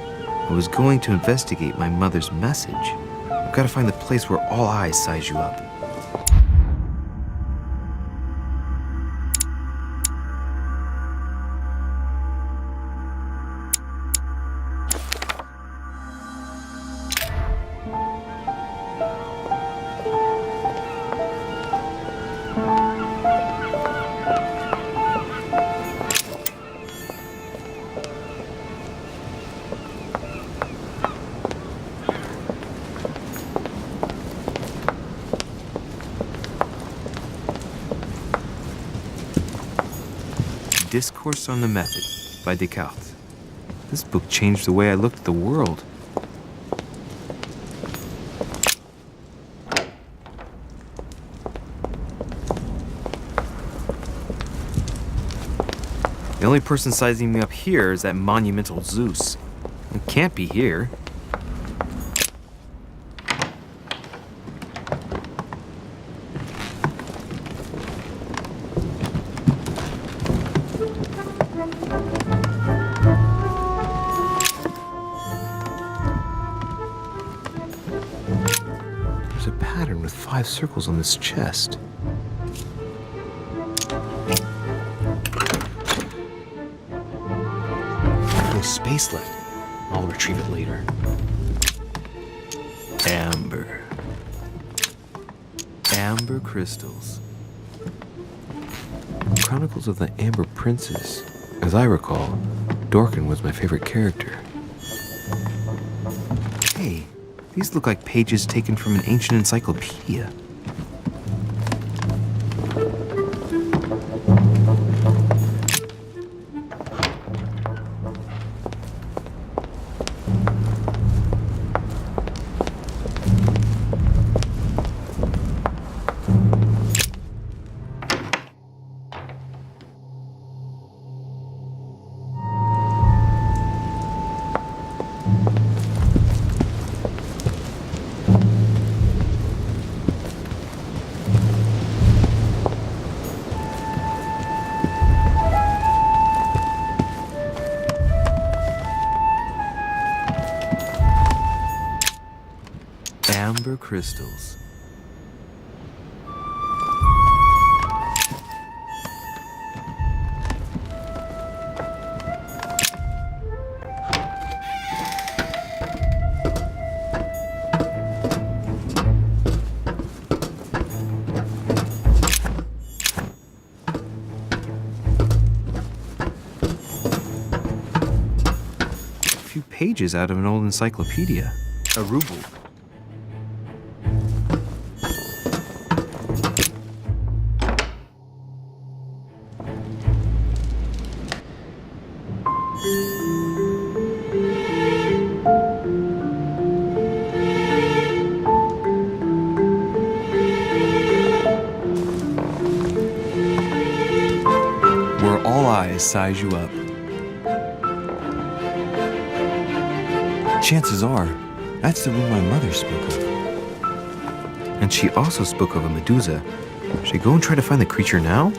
I was going to investigate my mother's message. I've got to find the place where all eyes size you up. Discourse on the Method by Descartes. This book changed the way I looked at the world. The only person sizing me up here is that monumental Zeus. It can't be here. There's a pattern with 5 circles on this chest. No space left. I'll retrieve it later. Amber. Amber crystals. Chronicles of the Amber Princess. As I recall, Dorkin was my favorite character. Hey, these look like pages taken from an ancient encyclopedia. Amber crystals. pages out of an old encyclopedia. A ruble. Where all eyes size you up. Chances are, that's the room my mother spoke of. And she also spoke of a Medusa. Should I go and try to find the creature now?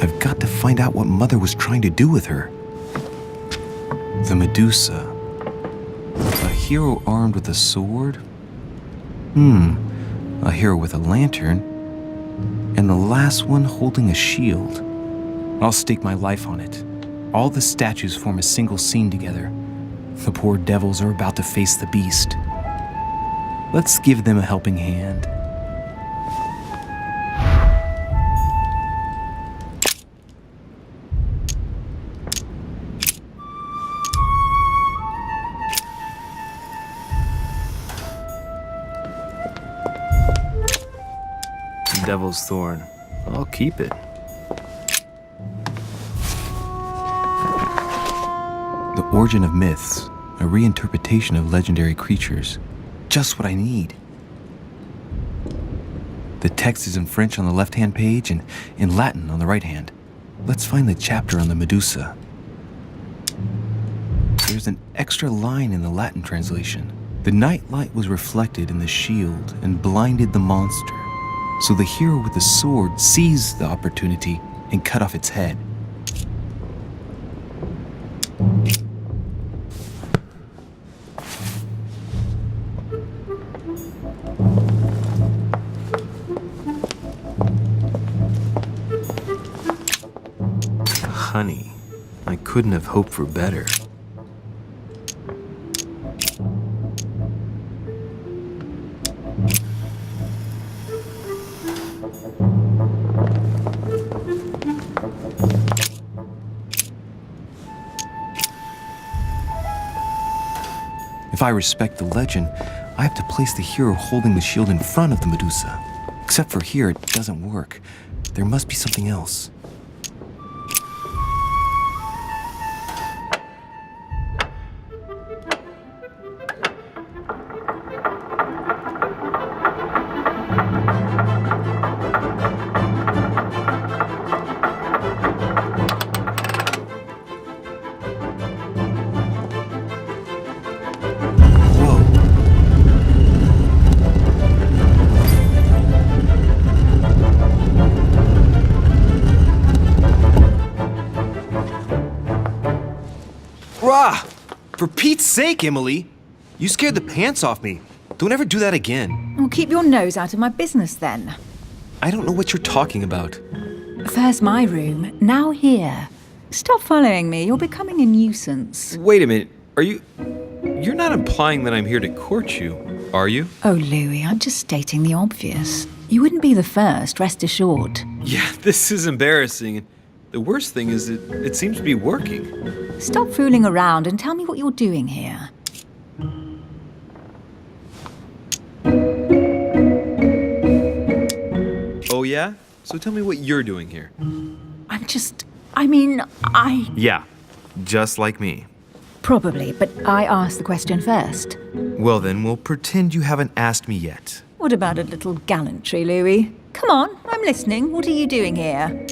I've got to find out what Mother was trying to do with her. The Medusa. A hero armed with a sword? A hero with a lantern. And the last one holding a shield. I'll stake my life on it. All the statues form a single scene together. The poor devils are about to face the beast. Let's give them a helping hand. Devil's Thorn. I'll keep it. The Origin of Myths, a reinterpretation of legendary creatures. Just what I need. The text is in French on the left-hand page and in Latin on the right hand. Let's find the chapter on the Medusa. There's an extra line in the Latin translation. The night light was reflected in the shield and blinded the monster. So the hero with the sword seized the opportunity and cut off its head. Honey, I couldn't have hoped for better. If I respect the legend, I have to place the hero holding the shield in front of the Medusa. Except for here, it doesn't work. There must be something else. Rah! For Pete's sake, Emily! You scared the pants off me. Don't ever do that again. Well, keep your nose out of my business then. I don't know what you're talking about. First my room, now here. Stop following me, you're becoming a nuisance. Wait a minute. You're not implying that I'm here to court you, are you? Oh, Louis, I'm just stating the obvious. You wouldn't be the first, rest assured. Yeah, this is embarrassing. The worst thing is it seems to be working. Stop fooling around and tell me what you're doing here. Oh yeah? So tell me what you're doing here. Yeah, just like me. Probably, but I asked the question first. Well then, we'll pretend you haven't asked me yet. What about a little gallantry, Louis? Come on, I'm listening. What are you doing here?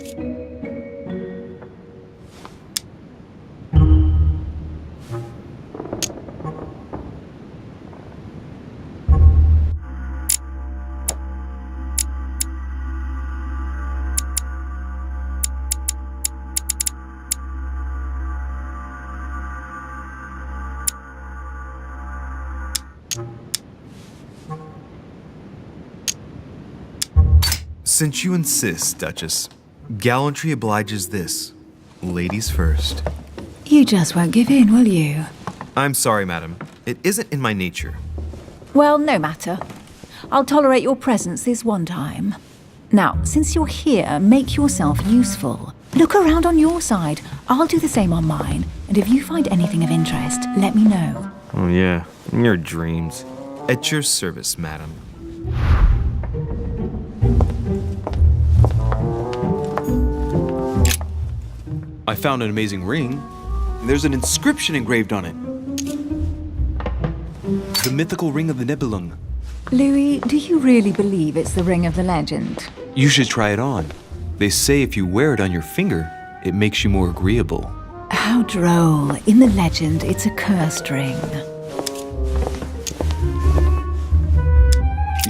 Since you insist, Duchess, gallantry obliges this. Ladies first. You just won't give in, will you? I'm sorry, madam. It isn't in my nature. Well, no matter. I'll tolerate your presence this one time. Now, since you're here, make yourself useful. Look around on your side. I'll do the same on mine. And if you find anything of interest, let me know. Oh yeah, in your dreams. At your service, madam. I found an amazing ring. There's an inscription engraved on it. The mythical ring of the Nibelung. Louis, do you really believe it's the ring of the legend? You should try it on. They say if you wear it on your finger, it makes you more agreeable. How droll. In the legend, it's a cursed ring.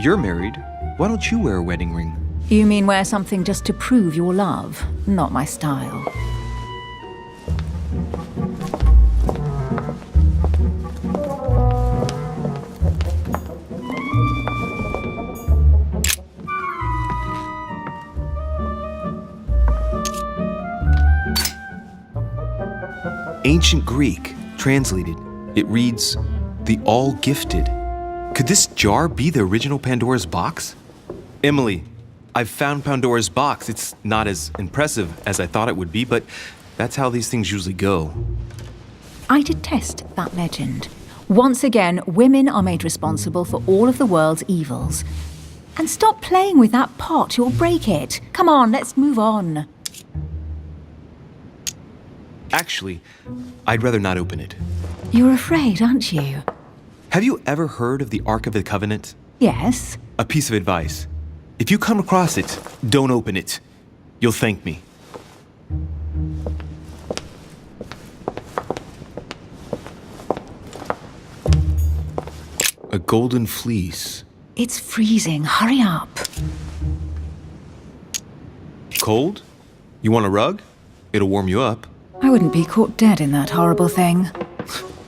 You're married. Why don't you wear a wedding ring? You mean wear something just to prove your love? Not my style. Ancient Greek, translated. It reads, the all-gifted. Could this jar be the original Pandora's box? Emily, I've found Pandora's box. It's not as impressive as I thought it would be, but that's how these things usually go. I detest that legend. Once again, women are made responsible for all of the world's evils. And stop playing with that pot, you'll break it. Come on, let's move on. Actually, I'd rather not open it. You're afraid, aren't you? Have you ever heard of the Ark of the Covenant? Yes. A piece of advice. If you come across it, don't open it. You'll thank me. A golden fleece. It's freezing. Hurry up. Cold? You want a rug? It'll warm you up. I wouldn't be caught dead in that horrible thing.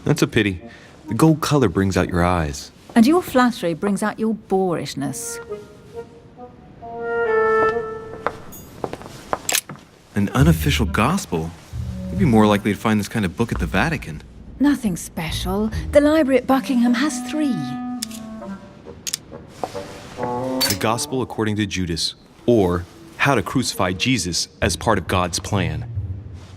That's a pity. The gold color brings out your eyes. And your flattery brings out your boorishness. An unofficial gospel? You'd be more likely to find this kind of book at the Vatican. Nothing special. The library at Buckingham has 3. The Gospel according to Judas, or How to Crucify Jesus as part of God's plan.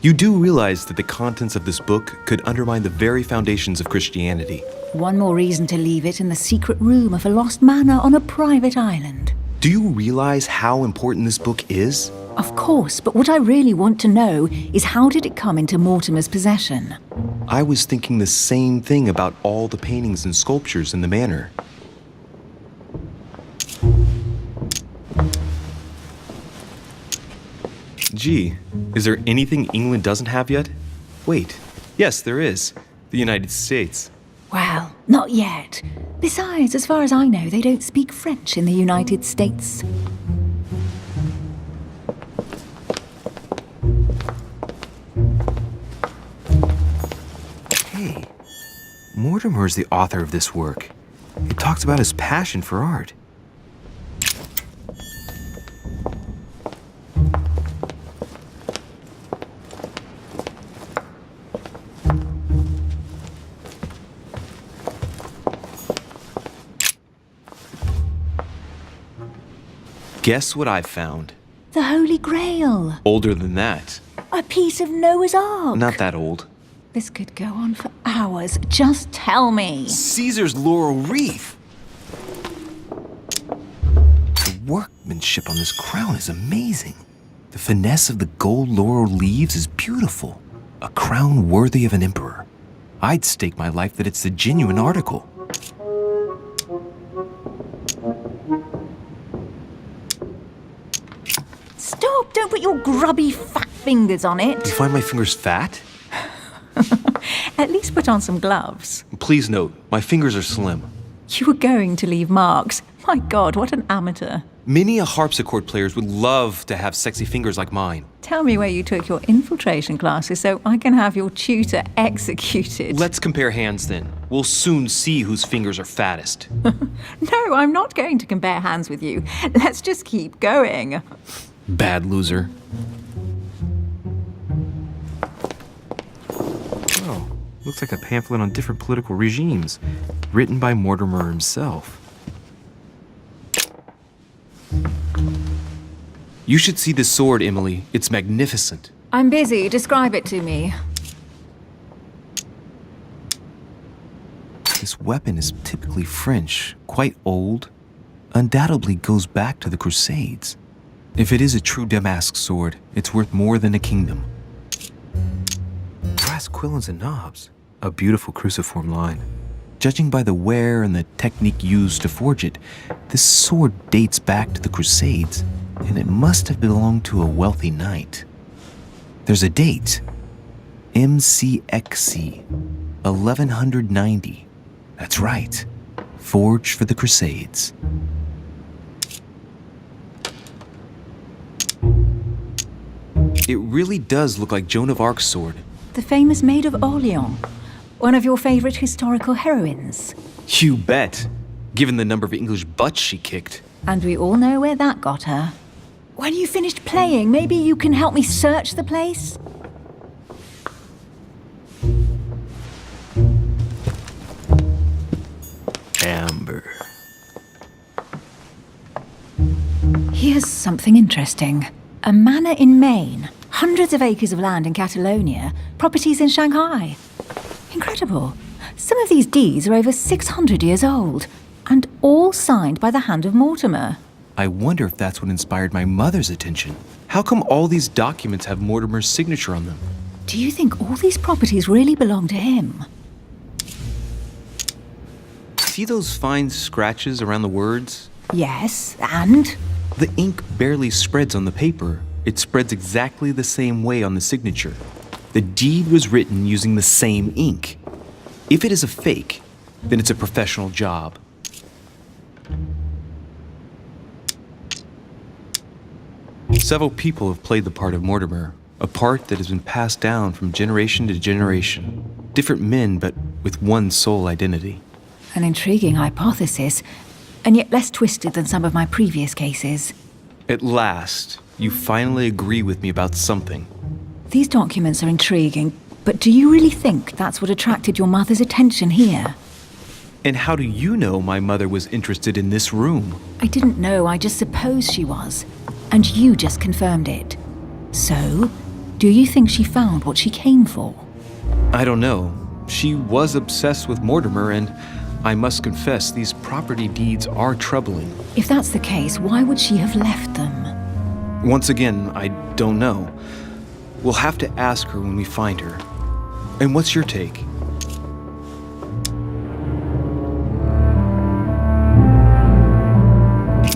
You do realize that the contents of this book could undermine the very foundations of Christianity. One more reason to leave it in the secret room of a lost manor on a private island. Do you realize how important this book is? Of course, but what I really want to know is how did it come into Mortimer's possession? I was thinking the same thing about all the paintings and sculptures in the manor. Gee, is there anything England doesn't have yet? Wait, yes, there is. The United States. Well, not yet. Besides, as far as I know, they don't speak French in the United States. Hey, Mortimer is the author of this work. It talks about his passion for art. Guess what I found? The Holy Grail. Older than that. A piece of Noah's Ark. Not that old. This could go on for hours. Just tell me. Caesar's laurel wreath. The workmanship on this crown is amazing. The finesse of the gold laurel leaves is beautiful. A crown worthy of an emperor. I'd stake my life that it's the genuine article. Stop! Don't put your grubby fat fingers on it. You find my fingers fat? At least put on some gloves. Please note, my fingers are slim. You were going to leave marks. My God, what an amateur. Many a harpsichord players would love to have sexy fingers like mine. Tell me where you took your infiltration classes so I can have your tutor executed. Let's compare hands then. We'll soon see whose fingers are fattest. No, I'm not going to compare hands with you. Let's just keep going. Bad loser. Oh, looks like a pamphlet on different political regimes, written by Mortimer himself. You should see this sword, Emily. It's magnificent. I'm busy. Describe it to me. This weapon is typically French, quite old, undoubtedly goes back to the Crusades. If it is a true Damask sword, it's worth more than a kingdom. Brass quillons and knobs, a beautiful cruciform line. Judging by the wear and the technique used to forge it, this sword dates back to the Crusades, and it must have belonged to a wealthy knight. There's a date, MCXC, 1190. That's right, forged for the Crusades. It really does look like Joan of Arc's sword. The famous Maid of Orleans. One of your favorite historical heroines. You bet, given the number of English butts she kicked. And we all know where that got her. When you finished playing, maybe you can help me search the place? Amber. Here's something interesting. A manor in Maine, hundreds of acres of land in Catalonia, properties in Shanghai. Incredible. Some of these deeds are over 600 years old, and all signed by the hand of Mortimer. I wonder if that's what inspired my mother's attention. How come all these documents have Mortimer's signature on them? Do you think all these properties really belong to him? See those fine scratches around the words? Yes, and? The ink barely spreads on the paper. It spreads exactly the same way on the signature. The deed was written using the same ink. If it is a fake, then it's a professional job. Several people have played the part of Mortimer, a part that has been passed down from generation to generation. Different men, but with one sole identity. An intriguing hypothesis, and yet less twisted than some of my previous cases. At last, you finally agree with me about something. These documents are intriguing, but do you really think that's what attracted your mother's attention here? And how do you know my mother was interested in this room? I didn't know, I just supposed she was. And you just confirmed it. So, do you think she found what she came for? I don't know. She was obsessed with Mortimer, and I must confess these property deeds are troubling. If that's the case, why would she have left them? Once again, I don't know. We'll have to ask her when we find her. And what's your take?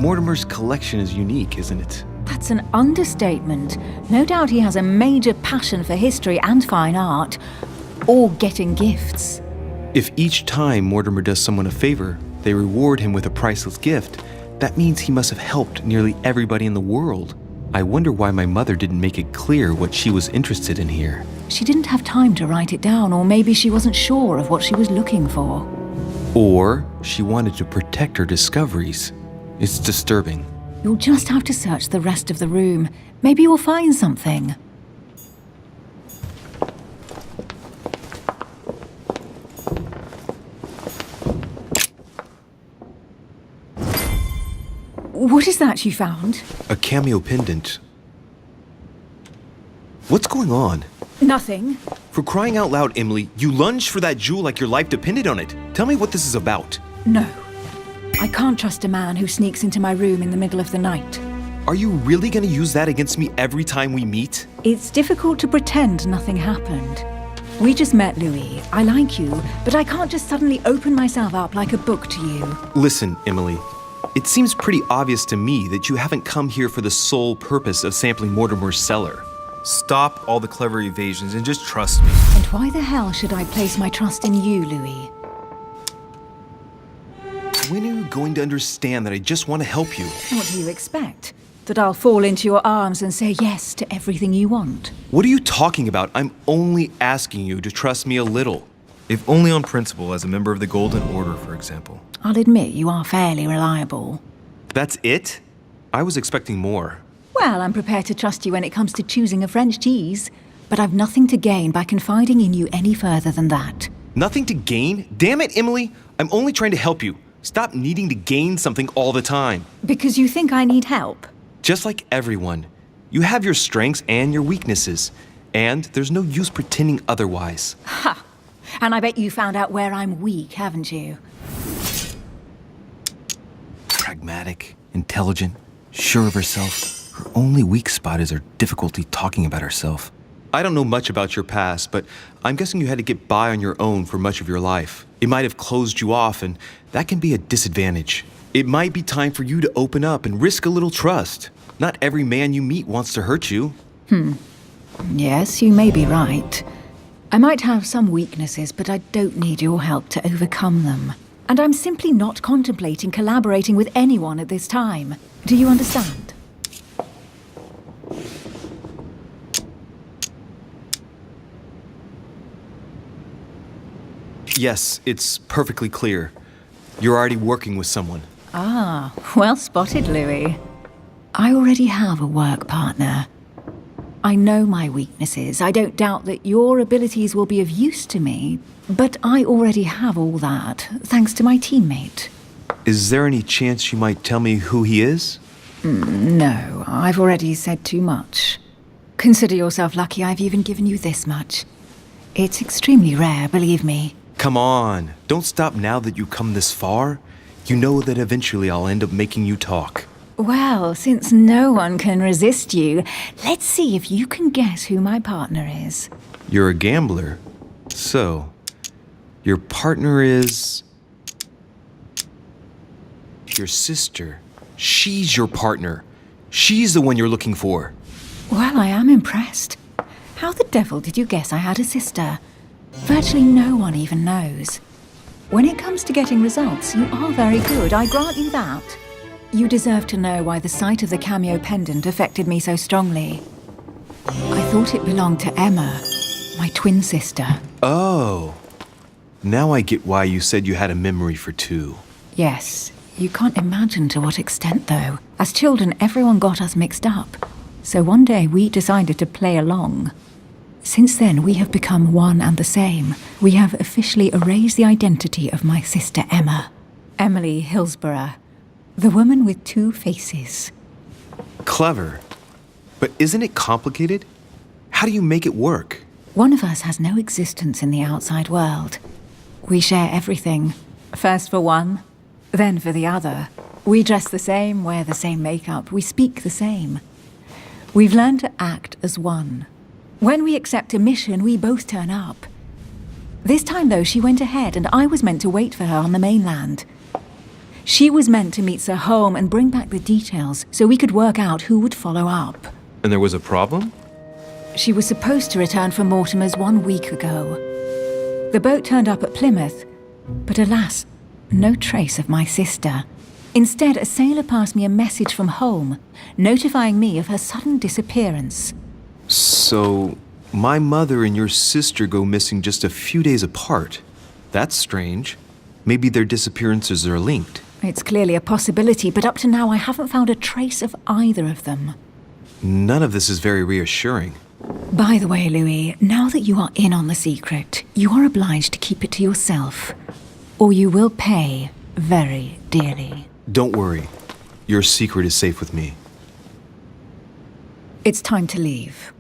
Mortimer's collection is unique, isn't it? That's an understatement. No doubt he has a major passion for history and fine art, or getting gifts. If each time Mortimer does someone a favor, they reward him with a priceless gift, that means he must have helped nearly everybody in the world. I wonder why my mother didn't make it clear what she was interested in here. She didn't have time to write it down, or maybe she wasn't sure of what she was looking for. Or she wanted to protect her discoveries. It's disturbing. You'll just have to search the rest of the room. Maybe you'll find something. What is that you found? A cameo pendant. What's going on? Nothing. For crying out loud, Emily, you lunged for that jewel like your life depended on it. Tell me what this is about. No. I can't trust a man who sneaks into my room in the middle of the night. Are you really gonna use that against me every time we meet? It's difficult to pretend nothing happened. We just met, Louis. I like you, but I can't just suddenly open myself up like a book to you. Listen, Emily. It seems pretty obvious to me that you haven't come here for the sole purpose of sampling Mortimer's cellar. Stop all the clever evasions and just trust me. And why the hell should I place my trust in you, Louis? When are you going to understand that I just want to help you? What do you expect? That I'll fall into your arms and say yes to everything you want? What are you talking about? I'm only asking you to trust me a little. If only on principle, as a member of the Golden Order, for example. I'll admit you are fairly reliable. That's it? I was expecting more. Well, I'm prepared to trust you when it comes to choosing a French cheese, but I've nothing to gain by confiding in you any further than that. Nothing to gain? Damn it, Emily! I'm only trying to help you. Stop needing to gain something all the time. Because you think I need help? Just like everyone. You have your strengths and your weaknesses, and there's no use pretending otherwise. Ha! And I bet you found out where I'm weak, haven't you? Pragmatic, intelligent, sure of herself. Her only weak spot is her difficulty talking about herself. I don't know much about your past, but I'm guessing you had to get by on your own for much of your life. It might have closed you off, and that can be a disadvantage. It might be time for you to open up and risk a little trust. Not every man you meet wants to hurt you. Yes, you may be right. I might have some weaknesses, but I don't need your help to overcome them. And I'm simply not contemplating collaborating with anyone at this time. Do you understand? Yes, it's perfectly clear. You're already working with someone. Ah, well spotted, Louis. I already have a work partner. I know my weaknesses. I don't doubt that your abilities will be of use to me, but I already have all that, thanks to my teammate. Is there any chance you might tell me who he is? No, I've already said too much. Consider yourself lucky I've even given you this much. It's extremely rare, believe me. Come on, don't stop now that you've come this far. You know that eventually I'll end up making you talk. Well, since no one can resist you, let's see if you can guess who my partner is. You're a gambler. So, your partner is... your sister. She's your partner. She's the one you're looking for. Well, I am impressed. How the devil did you guess I had a sister? Virtually no one even knows. When it comes to getting results, you are very good, I grant you that. You deserve to know why the sight of the cameo pendant affected me so strongly. I thought it belonged to Emma, my twin sister. Oh. Now I get why you said you had a memory for two. Yes, you can't imagine to what extent, though. As children, everyone got us mixed up. So one day we decided to play along. Since then, we have become one and the same. We have officially erased the identity of my sister Emma. Emily Hillsborough. The woman with two faces. Clever. But isn't it complicated? How do you make it work? One of us has no existence in the outside world. We share everything. First for one, then for the other. We dress the same, wear the same makeup, we speak the same. We've learned to act as one. When we accept a mission, we both turn up. This time, though, she went ahead, and I was meant to wait for her on the mainland. She was meant to meet Sir Home and bring back the details so we could work out who would follow up. And there was a problem? She was supposed to return from Mortimer's 1 week ago. The boat turned up at Plymouth, but alas, no trace of my sister. Instead, a sailor passed me a message from home, notifying me of her sudden disappearance. So, my mother and your sister go missing just a few days apart. That's strange. Maybe their disappearances are linked. It's clearly a possibility, but up to now I haven't found a trace of either of them. None of this is very reassuring. By the way, Louis, now that you are in on the secret, you are obliged to keep it to yourself, or you will pay very dearly. Don't worry. Your secret is safe with me. It's time to leave.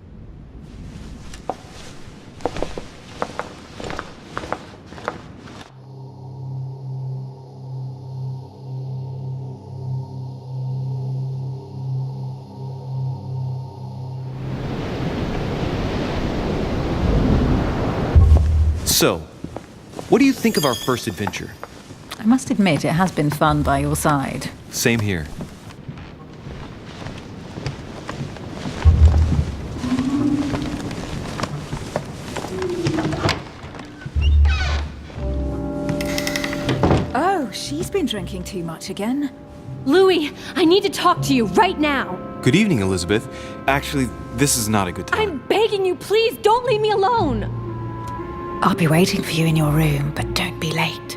So, what do you think of our first adventure? I must admit, it has been fun by your side. Same here. Oh, she's been drinking too much again. Louis, I need to talk to you right now. Good evening, Elizabeth. Actually, this is not a good time. I'm begging you, please don't leave me alone. I'll be waiting for you in your room, but don't be late.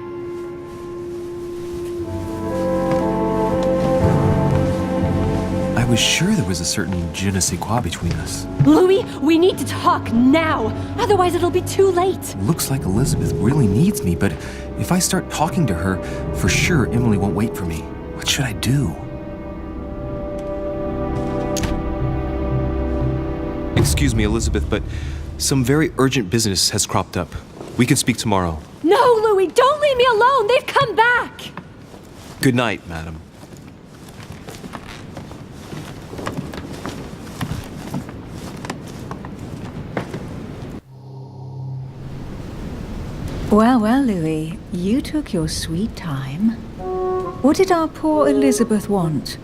I was sure there was a certain je ne sais quoi between us. Louis, we need to talk now. Otherwise, it'll be too late. Looks like Elizabeth really needs me, but if I start talking to her, for sure Emily won't wait for me. What should I do? Excuse me, Elizabeth, but some very urgent business has cropped up. We can speak tomorrow. No, Louis, don't leave me alone. They've come back. Good night, madam. Well, well, Louis, you took your sweet time. What did our poor Elizabeth want?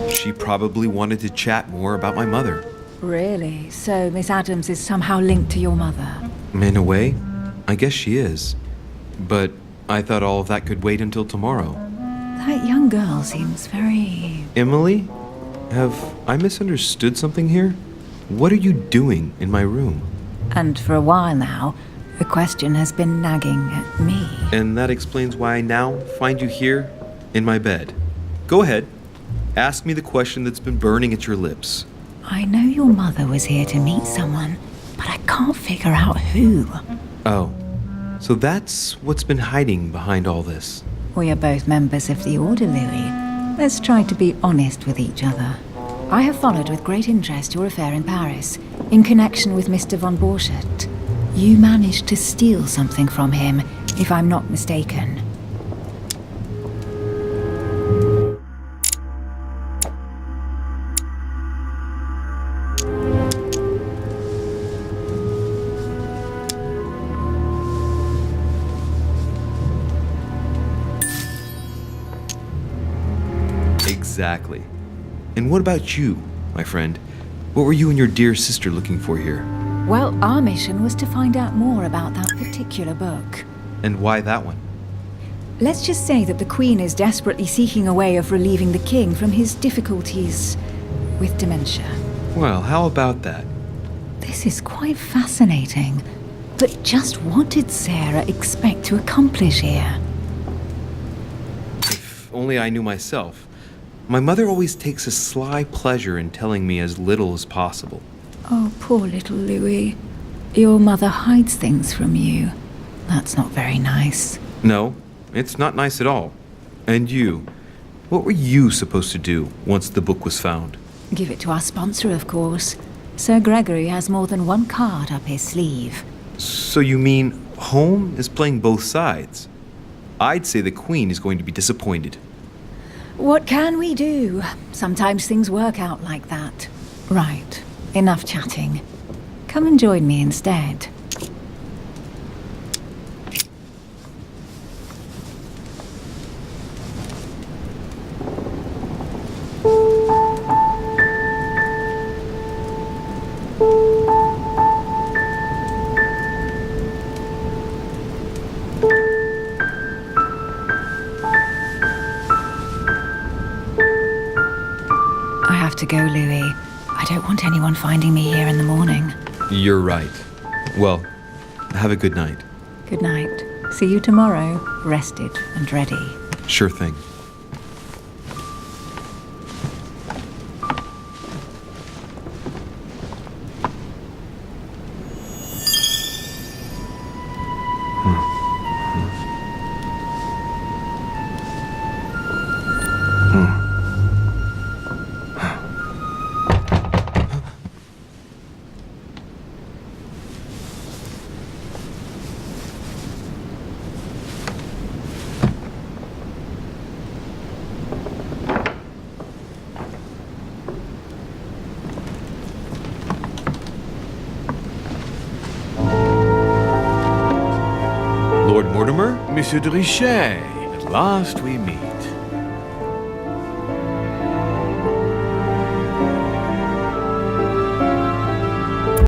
She probably wanted to chat more about my mother. Really? So Miss Adams is somehow linked to your mother? In a way, I guess she is. But I thought all of that could wait until tomorrow. That young girl seems very... Emily? Have I misunderstood something here? What are you doing in my room? And for a while now, the question has been nagging at me. And that explains why I now find you here in my bed. Go ahead. Ask me the question that's been burning at your lips. I know your mother was here to meet someone, but I can't figure out who. Oh, so that's what's been hiding behind all this. We are both members of the Order, Louis. Let's try to be honest with each other. I have followed with great interest your affair in Paris, in connection with Mr. von Borchardt. You managed to steal something from him, if I'm not mistaken. Exactly. And what about you, my friend? What were you and your dear sister looking for here? Well, our mission was to find out more about that particular book. And why that one? Let's just say that the Queen is desperately seeking a way of relieving the King from his difficulties with dementia. Well, how about that? This is quite fascinating. But just what did Sarah expect to accomplish here? If only I knew myself. My mother always takes a sly pleasure in telling me as little as possible. Oh, poor little Louis. Your mother hides things from you. That's not very nice. No, it's not nice at all. And you? What were you supposed to do once the book was found? Give it to our sponsor, of course. Sir Gregory has more than one card up his sleeve. So you mean home is playing both sides? I'd say the Queen is going to be disappointed. What can we do? Sometimes things work out like that. Right, enough chatting. Come and join me instead. To go, Louis. I don't want anyone finding me here in the morning. You're right. Well, have a good night. Good night. See you tomorrow, rested and ready. Sure thing. Monsieur de Richet, at last we meet.